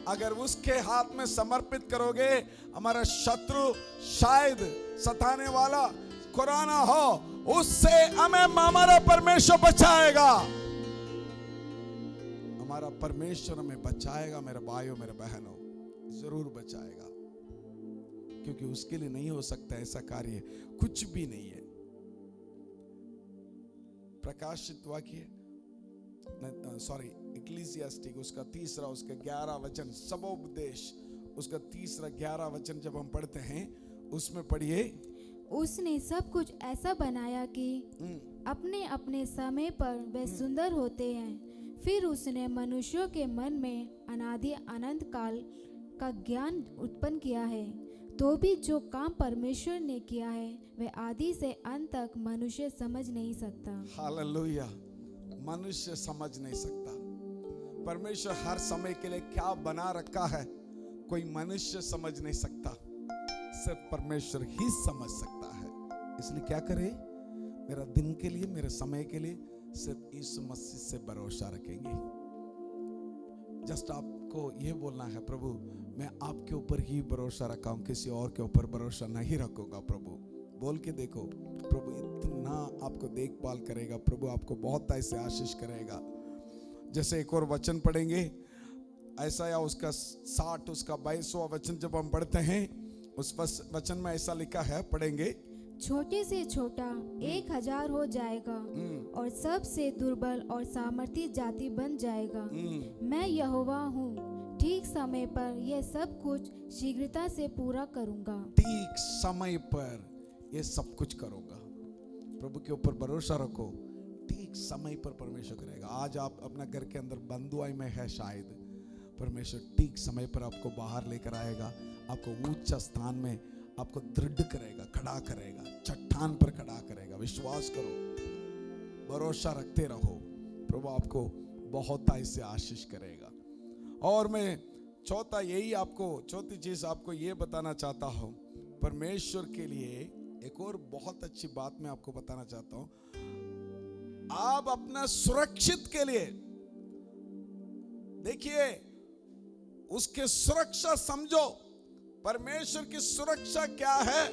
अगर उसके हाथ में समर्पित करोगे, हमारा शत्रु शायद सताने वाला कोरोना हो, उससे हमें हमारा परमेश्वर बचाएगा। हमारा परमेश्वर हमें बचाएगा। मेरे भाइयों, मेरे बहनों, जरूर बचाएगा, क्योंकि उसके लिए नहीं हो सकता ऐसा कार्य कुछ भी नहीं है। प्रकाशित वाक्य, इक्लेसियास्टिक उसका 3 उसका 11 वचन, सबोपदेश उसका 3 11 वचन जब हम पढ़ते हैं, उसमें पढ़िए, उसने सब कुछ ऐसा बनाया कि अपने अपने समय पर वे सुंदर होते हैं। फिर उसने मनुष्यों के मन में अनादि अनंत काल का ज्ञान उत्पन्न किया है। तो भी जो काम परमेश्वर ने किया है वह आदि से अंत तक मनुष्य समझ नहीं सकता। हालेलुया। मनुष्य समझ नहीं सकता। परमेश्वर हर समय के लिए क्या बना रखा है, कोई मनुष्य समझ नहीं सकता, सिर्फ परमेश्वर ही समझ सकता है। इसलिए क्या करे? मेरा दिन के लिए, मेरे समय के लिए सिर्फ यीशु मसीह से भरोसा रखेंगे। जस्ट आपको ये बोलना है, प्रभु मैं आपके ऊपर ही भरोसा रखा हूं, किसी और के ऊपर भरोसा नहीं रखूंगा। प्रभु बोल के देखो, प्रभु इतना आपको देखभाल करेगा, प्रभु आपको बहुत ऐसे आशीष करेगा। जैसे एक और वचन पढ़ेंगे, ऐसा या उसका 60 उसका 22वां वचन जब हम पढ़ते हैं, उस वचन में ऐसा लिखा है, पढ़ेंगे, छोटे से छोटा 1000 हो जाएगा और सबसे दुर्बल और सामर्थी जाति बन जाएगा। मैं यहोवा हूँ, ठीक समय पर यह सब कुछ शीघ्रता से पूरा करूँगा। ठीक समय पर ये सब कुछ करूँगा। प्रभु के ऊपर भरोसा रखो, ठीक समय पर परमेश्वर करेगा। आज आप अपना घर के अंदर बंधुआई में है, शायद परमेश्वर ठीक समय पर आपको बाहर लेकर आएगा, आपको ऊंचा स्थान में आपको दृढ़ करेगा, खड़ा करेगा, चट्टान पर खड़ा करेगा। विश्वास करो, भरोसा रखते रहो, प्रभु आपको बहुत ऐसे आशीष करेगा। और मैं चौथी चीज आपको ये बताना चाहता हूं, परमेश्वर के लिए एक और बहुत अच्छी बात मैं आपको बताना चाहता हूं। आप अपना सुरक्षित के लिए देखिए, उसके सुरक्षा समझो। परमेश्वर की सुरक्षा क्या है,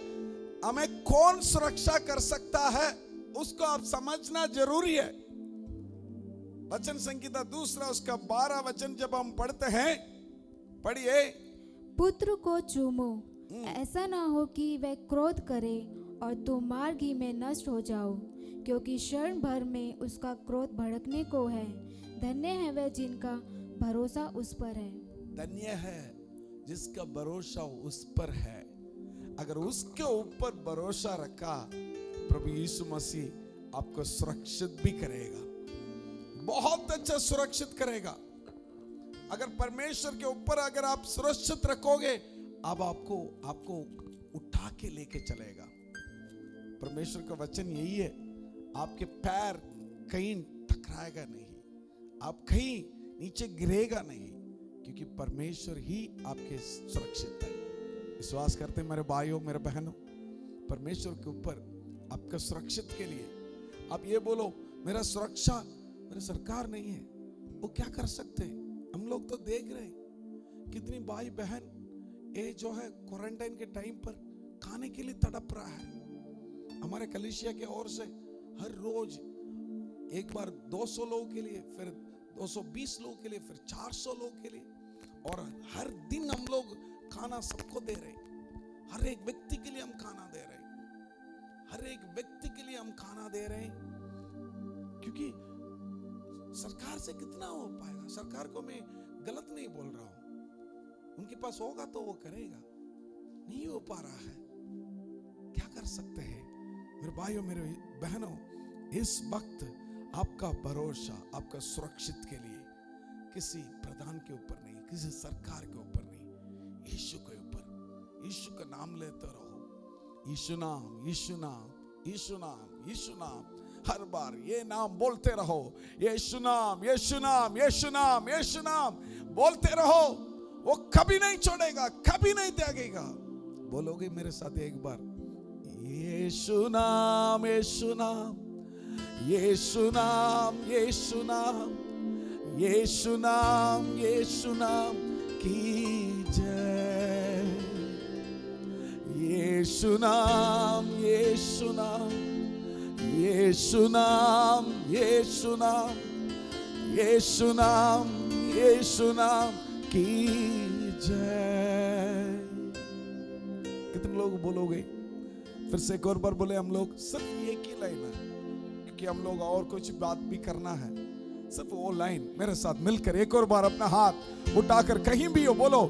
हमें कौन सुरक्षा कर सकता है, उसको आप समझना जरूरी है। वचन संहिता 2 उसका 12 वचन जब हम पढ़ते हैं, पढ़िए। पुत्र को चूमो, ऐसा ना हो कि वह क्रोध करे और तुम मार्ग ही में नष्ट हो जाओ, क्योंकि क्षण भर में उसका क्रोध भड़कने को है। धन्य है वह जिनका भरोसा उस पर है। धन्य है जिसका भरोसा उस पर है। अगर उसके ऊपर भरोसा रखा, प्रभु यीशु मसीह आपको सुरक्षित भी करेगा, बहुत अच्छा सुरक्षित करेगा। अगर परमेश्वर के ऊपर अगर आप सुरक्षित रखोगे, अब आपको उठा के लेके चलेगा। परमेश्वर का वचन यही है, आपके पैर कहीं टकराएगा नहीं, आप कहीं नीचे गिरेगा नहीं, क्योंकि परमेश्वर ही आपके सुरक्षित है। विश्वास करते हैं मेरे भाइयों, मेरे बहनों, परमेश्वर के ऊपर आपका सुरक्षित के लिए आप ये बोलो, मेरा सुरक्षा मेरी सरकार नहीं है, वो क्या कर सकते हैं? हम लोग तो देख रहे हैं कितनी भाई बहन ये जो है क्वारंटाइन के टाइम पर खाने के लिए तड़प रहा है। हमारे कलीसिया के ओर से हर रोज एक बार 200 लोगों के लिए, फिर 220 लोगों के लिए, फिर 400 लोगों के लिए, और हर दिन हम लोग खाना सबको दे रहे हैं। हर एक व्यक्ति के लिए हम खाना दे रहे हैं, हर एक व्यक्ति के लिए हम खाना दे रहे हैं, क्योंकि सरकार से कितना हो पाएगा। सरकार को मैं गलत नहीं बोल रहा हूं, उनके पास होगा तो वो करेगा, नहीं हो पा रहा है, क्या कर सकते हैं? मेरे भाइयों, मेरे बहनों, इस वक्त आपका भरोसा आपका सुरक्षित के लिए किसी प्रधान के ऊपर नहीं, किसी सरकार के ऊपर नहीं, यीशु के ऊपर। यीशु का नाम लेते रहो, यीशु नाम, यीशु नाम, यीशु नाम, यीशु नाम। हर बार ये नाम बोलते रहो, यीशु नाम, यीशु नाम, यीशु नाम, यीशु नाम बोलते रहो। वो कभी नहीं छोड़ेगा, कभी नहीं त्यागेगा। बोलोगे मेरे साथ एक बार, यीशु नाम, यीशु नाम, यीशु नाम, यीशु नाम, यीशु नाम, यीशु नाम की जय। यीशु नाम, यीशु नाम, यीशु नाम, यीशु नाम, यीशु नाम, यीशु नाम की जय। कितने लोग बोलोगे? फिर से एक और बार बोले हम लोग, सिर्फ एक ही लाइन है, क्योंकि हम लोग और कुछ बात भी करना है। सिर्फ वो लाइन मेरे साथ मिलकर एक और बार अपना हाथ उठाकर कहीं भी हो बोलो,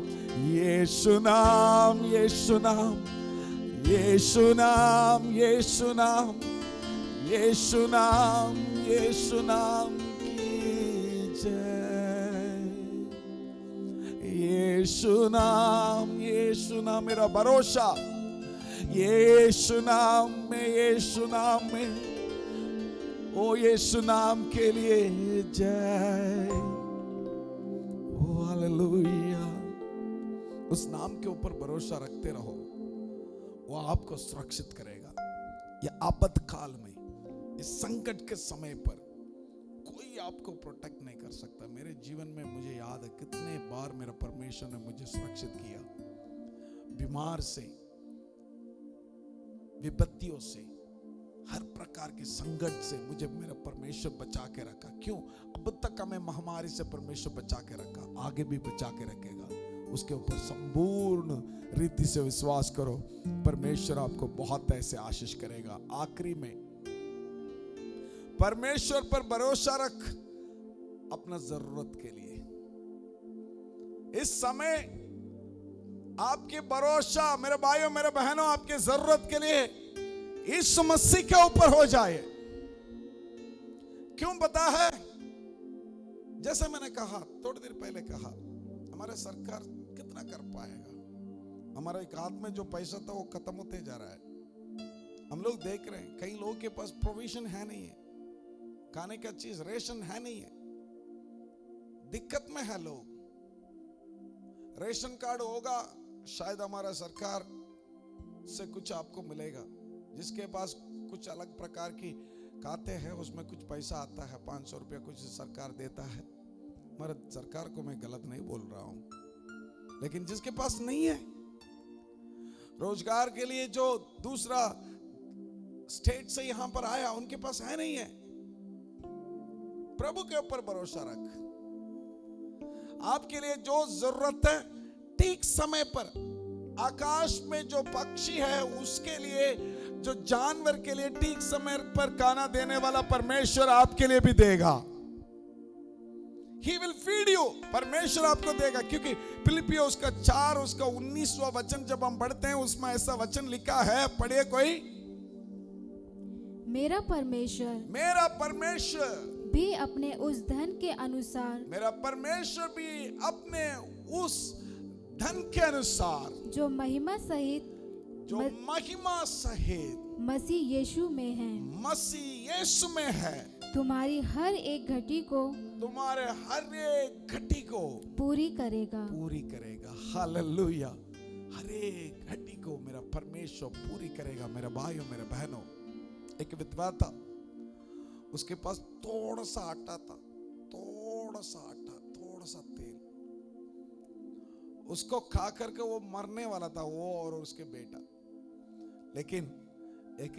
यीशु नाम, यीशु नाम, यीशु नाम, यीशु नाम, यीशु नाम, यीशु नाम की जय। यीशु नाम, यीशु नाम मेरा भरोसा, यीशु नाम में, यीशु नाम में, ओ यीशु नाम के लिए जय। ओ हालेलुया। उस नाम के ऊपर भरोसा रखते रहो, वो आपको सुरक्षित करेगा। ये आपातकाल में, इस संकट के समय पर कोई आपको प्रोटेक्ट नहीं कर सकता। मेरे जीवन में मुझे याद है कितने बार मेरा परमेश्वर ने मुझे सुरक्षित किया, बीमार से, विपत्तियों से, हर प्रकार के संकट से मुझे मेरा परमेश्वर बचा के रखा। क्यों? अब तक हमें महामारी से परमेश्वर बचा के रखा, आगे भी बचा के रखेगा। उसके ऊपर संपूर्ण रीति से विश्वास करो, परमेश्वर आपको बहुत ऐसे आशीष करेगा। आखिरी में, परमेश्वर पर भरोसा रख अपना जरूरत के लिए। इस समय आपके भरोसा मेरे भाइयों, मेरे बहनों, आपके जरूरत के लिए यीशु मसीह के ऊपर हो जाए। क्यों पता है? जैसे मैंने कहा, थोड़ी देर पहले कहा, हमारे सरकार कितना कर पाएगा? हमारे एक हाथ में जो पैसा था वो खत्म होते जा रहा है। हम लोग देख रहे हैं कई लोगों के पास प्रोविजन है नहीं है, खाने का चीज रेशन है नहीं है। दिक्कत में है लोग। रेशन कार्ड होगा, शायद हमारा सरकार से कुछ आपको मिलेगा। जिसके पास कुछ अलग प्रकार की खाते हैं उसमें कुछ पैसा आता है, 500 रुपया कुछ सरकार देता है। मगर सरकार को मैं गलत नहीं बोल रहा हूं, लेकिन जिसके पास नहीं है, रोजगार के लिए जो दूसरा स्टेट से यहां पर आया, उनके पास है नहीं है, प्रभु के ऊपर भरोसा रख। आपके लिए जो जरूरत है ठीक समय पर, आकाश में जो पक्षी है उसके लिए, जो जानवर के लिए ठीक समय पर खाना देने वाला परमेश्वर आपके लिए भी देगा। He will feed you, परमेश्वर आपको देगा। क्योंकि फिलिपियों उसका 4 उसका 19वां वचन जब हम पढ़ते हैं, उसमें ऐसा वचन लिखा है, पढ़िए कोई। मेरा परमेश्वर भी अपने उस धन के अनुसार, मेरा परमेश्वर भी अपने उस धन के अनुसार, जो महिमा सहित मसीह यीशु में है, मसीह यीशु में है, तुम्हारी हर एक घटी को, तुम्हारे हर एक घटी को पूरी करेगा। हालेलुया। हर एक घटी को मेरा परमेश्वर पूरी करेगा। मेरे भाइयों, मेरे बहनों, एक विधवा था, उसके पास थोड़ा सा आटा था, थोड़ा सा तेल। उसको खा करके वो मरने वाला था, वो और उसके बेटा। लेकिन एक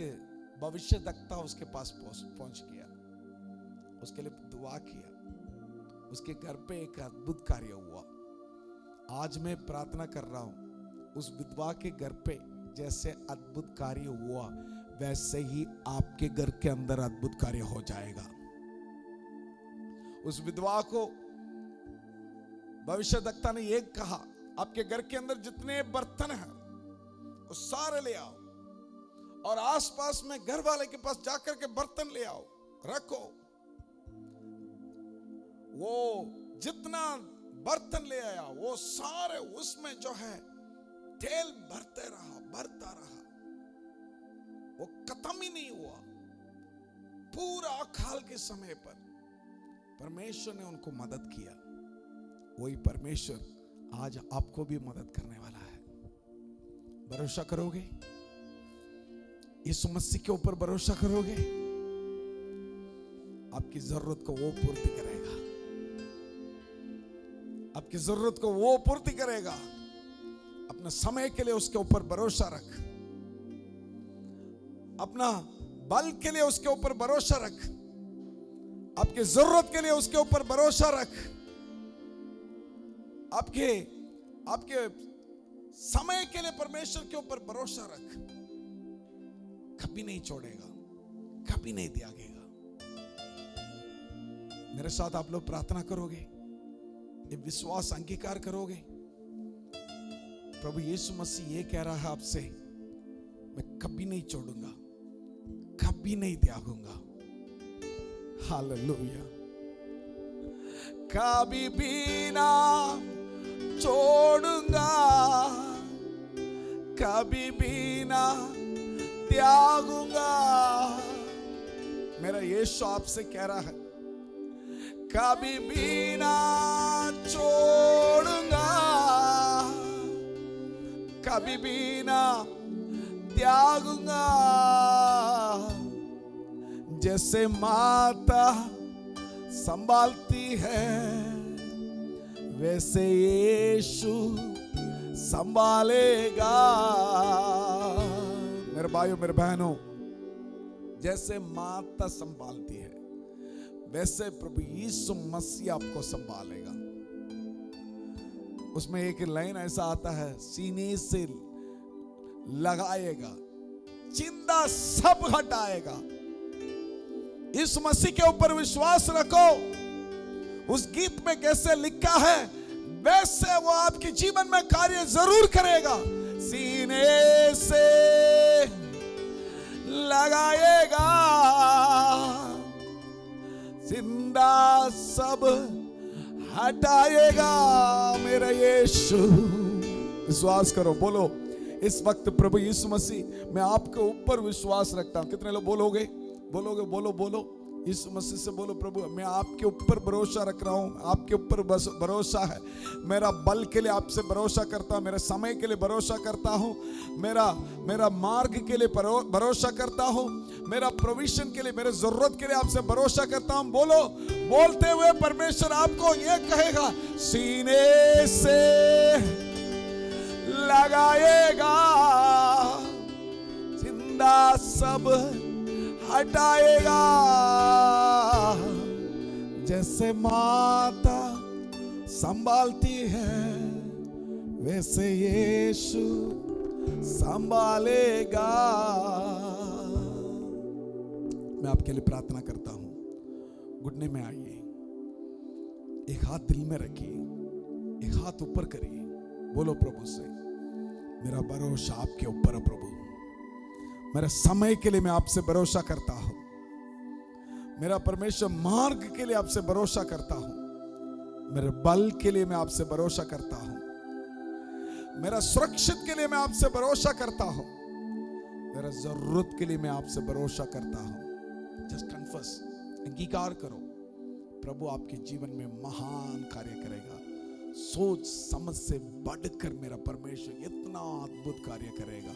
भविष्यद्वक्ता उसके पास पहुंच गया, उसके लिए दुआ किया, उसके घर पे एक अद्भुत कार्य हुआ। आज मैं प्रार्थना कर रहा हूं, उस विधवा के घर पे जैसे अद्भुत कार्य हुआ, वैसे ही आपके घर के अंदर अद्भुत कार्य हो जाएगा। उस विधवा को भविष्यद्वक्ता ने ये कहा, आपके घर के अंदर जितने बर्तन हैं वो सारे ले आओ, और आसपास में घर वाले के पास जाकर के बर्तन ले आओ, रखो। वो जितना बर्तन ले आया, वो सारे उसमें जो है तेल भरता रहा, वो खत्म ही नहीं हुआ। पूरा अकाल के समय पर परमेश्वर ने उनको मदद किया। वही परमेश्वर आज आपको भी मदद करने वाला है। भरोसा करोगे? यीशु मसीह के ऊपर भरोसा करोगे? आपकी जरूरत को वो पूर्ति करेगा, आपकी जरूरत को वो पूर्ति करेगा। अपने समय के लिए उसके ऊपर भरोसा रख, अपना बल के लिए उसके ऊपर भरोसा रख, आपकी जरूरत के लिए उसके ऊपर भरोसा रख, आपके समय के लिए परमेश्वर के ऊपर भरोसा रख। कभी नहीं छोड़ेगा, कभी नहीं त्यागेगा। मेरे साथ आप लोग प्रार्थना करोगे, ये विश्वास अंगीकार करोगे? प्रभु यीशु मसीह ये कह रहा है आपसे, मैं कभी नहीं छोड़ूंगा, कभी नहीं त्यागूंगा। हालेलुया। कभी भी ना छोड़ूंगा, कभी भी ना त्यागूंगा। मेरा यीशु आपसे कह रहा है, कभी भी ना छोड़ूंगा, कभी भी ना त्यागूंगा। जैसे माता संभालती है, वैसे यीशु संभालेगा। मेरे भाइयों, मेरे बहनों, जैसे माता संभालती है, वैसे प्रभु यीशु मसीह आपको संभालेगा। उसमें एक लाइन ऐसा आता है, सीने से लगाएगा, चिंता सब हटाएगा। इस मसीह के ऊपर विश्वास रखो। उस गीत में कैसे लिखा है, वैसे वो आपके जीवन में कार्य जरूर करेगा। सीने से लगाएगा, जिंदा सब हटाएगा। मेरा यीशु, विश्वास करो, बोलो इस वक्त, प्रभु यीशु मसीह, मैं आपके ऊपर विश्वास रखता हूं। कितने लोग बोलोगे? बोलोगे? बोलो बोलो। इस मसीह से बोलो प्रभु मैं आपके ऊपर भरोसा रख रहा हूँ, आपके ऊपर बस भरोसा है। मेरा बल के लिए आपसे भरोसा करता हूँ, मेरे समय के लिए भरोसा करता हूँ, मेरा मार्ग के लिए भरोसा करता हूँ, मेरा प्रोविजन के लिए, मेरे जरूरत के लिए आपसे भरोसा करता हूँ। बोलो, बोलते हुए परमेश्वर आपको ये कहेगा, सीने से लगाएगा, जिंदा सब हटाएगा। जैसे माता संभालती है वैसे यीशु संभालेगा। मैं आपके लिए प्रार्थना करता हूं, घुटने में आइए, एक हाथ दिल में रखिए, एक हाथ ऊपर करिए, बोलो प्रभु से, मेरा भरोसा आपके ऊपर है प्रभु। मेरे समय के लिए मैं आपसे भरोसा करता हूं, मेरा परमेश्वर मार्ग के लिए आपसे भरोसा करता हूं, मेरे बल के लिए मैं आपसे भरोसा करता हूं, मेरा सुरक्षित के लिए मैं आपसे भरोसा करता हूं, मेरा जरूरत के लिए मैं आपसे भरोसा करता हूं। जस्ट कन्फेस, अंगीकार करो, प्रभु आपके जीवन में महान कार्य करेगा। सोच समझ से बढ़कर मेरा परमेश्वर इतना अद्भुत कार्य करेगा।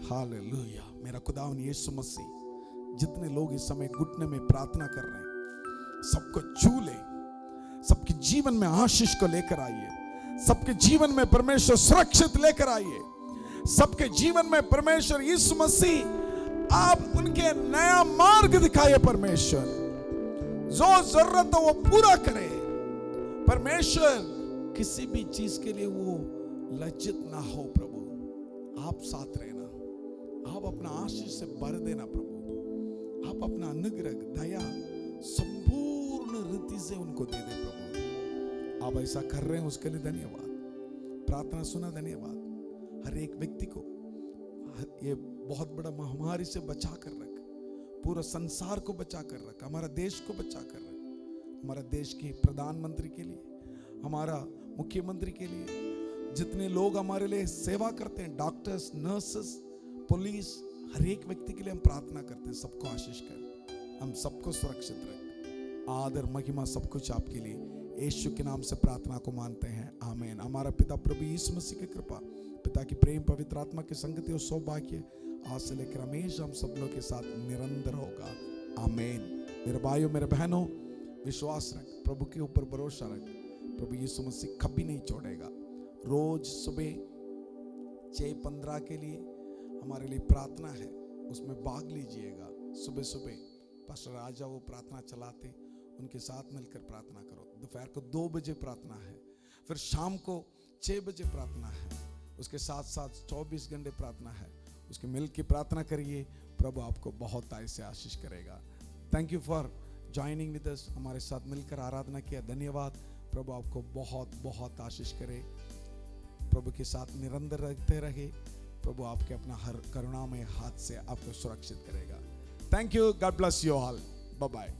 हालेलुया। मेरा खुदावन यीशु मसीह, जितने लोग इस समय घुटने में प्रार्थना कर रहे हैं, सबको छू ले, सबके जीवन में आशीष को लेकर आइए, सबके जीवन में परमेश्वर सुरक्षित लेकर आइए, सबके जीवन में परमेश्वर यीशु मसीह आप उनके नया मार्ग दिखाइए। परमेश्वर जो जरूरत हो वो पूरा करे। परमेश्वर किसी भी चीज के लिए वो लज्जित ना हो प्रभु, आप साथ रहना, आप अपना आशीष से भर देना प्रभु, आप अपना अनुग्रह दया संपूर्ण रीति से उनको दे दे प्रभु। आप ऐसा कर रहे हैं उसके लिए धन्यवाद। प्रार्थना सुना, धन्यवाद। हर एक व्यक्ति को ये बहुत बड़ा महामारी से बचा कर रख, पूरा संसार को बचा कर रख, हमारा देश को बचा कर रख, हमारा देश के प्रधानमंत्री के लिए, हमारा मुख्यमंत्री के लिए, जितने लोग हमारे लिए सेवा करते हैं, डॉक्टर्स, नर्सेस, पुलिस, हर एक व्यक्ति के लिए हम प्रार्थना करते हैं, सबको आशीष कर, हम सबको सुरक्षित रख। आदर महिमा सब कुछ आपके लिए यीशु के नाम से प्रार्थना को मानते हैं, आमीन। हमारा पिता प्रभु यीशु मसीह की कृपा, पिता की प्रेम, पवित्र आत्मा की संगति और सौभाग्य आज से लेकर हमेशा हम सब लोग के साथ निरंतर होगा, आमीन। मेरे भाइयों, मेरे बहनों, विश्वास रख, प्रभु के ऊपर भरोसा रख, प्रभु यीशु मसीह कभी नहीं छोड़ेगा। रोज सुबह 6:15 के लिए हमारे लिए प्रार्थना है, उसमें भाग लीजिएगा। सुबह सुबह पास्टर राजा वो प्रार्थना चलाते, उनके साथ मिलकर प्रार्थना करो। दोपहर को 2 बजे प्रार्थना है, फिर शाम को 6 बजे प्रार्थना है, उसके साथ साथ 24 घंटे प्रार्थना है, उसके मिल के प्रार्थना करिए। प्रभु आपको बहुत ऐसे आशीष करेगा। Thank you for joining with us, हमारे साथ मिलकर आराधना किया, धन्यवाद। प्रभु आपको बहुत बहुत आशीष करे, प्रभु के साथ निरंतर रहते रहे, प्रभु आपके अपना हर करुणामय हाथ से आपको सुरक्षित करेगा। Thank you, god bless you all, bye bye.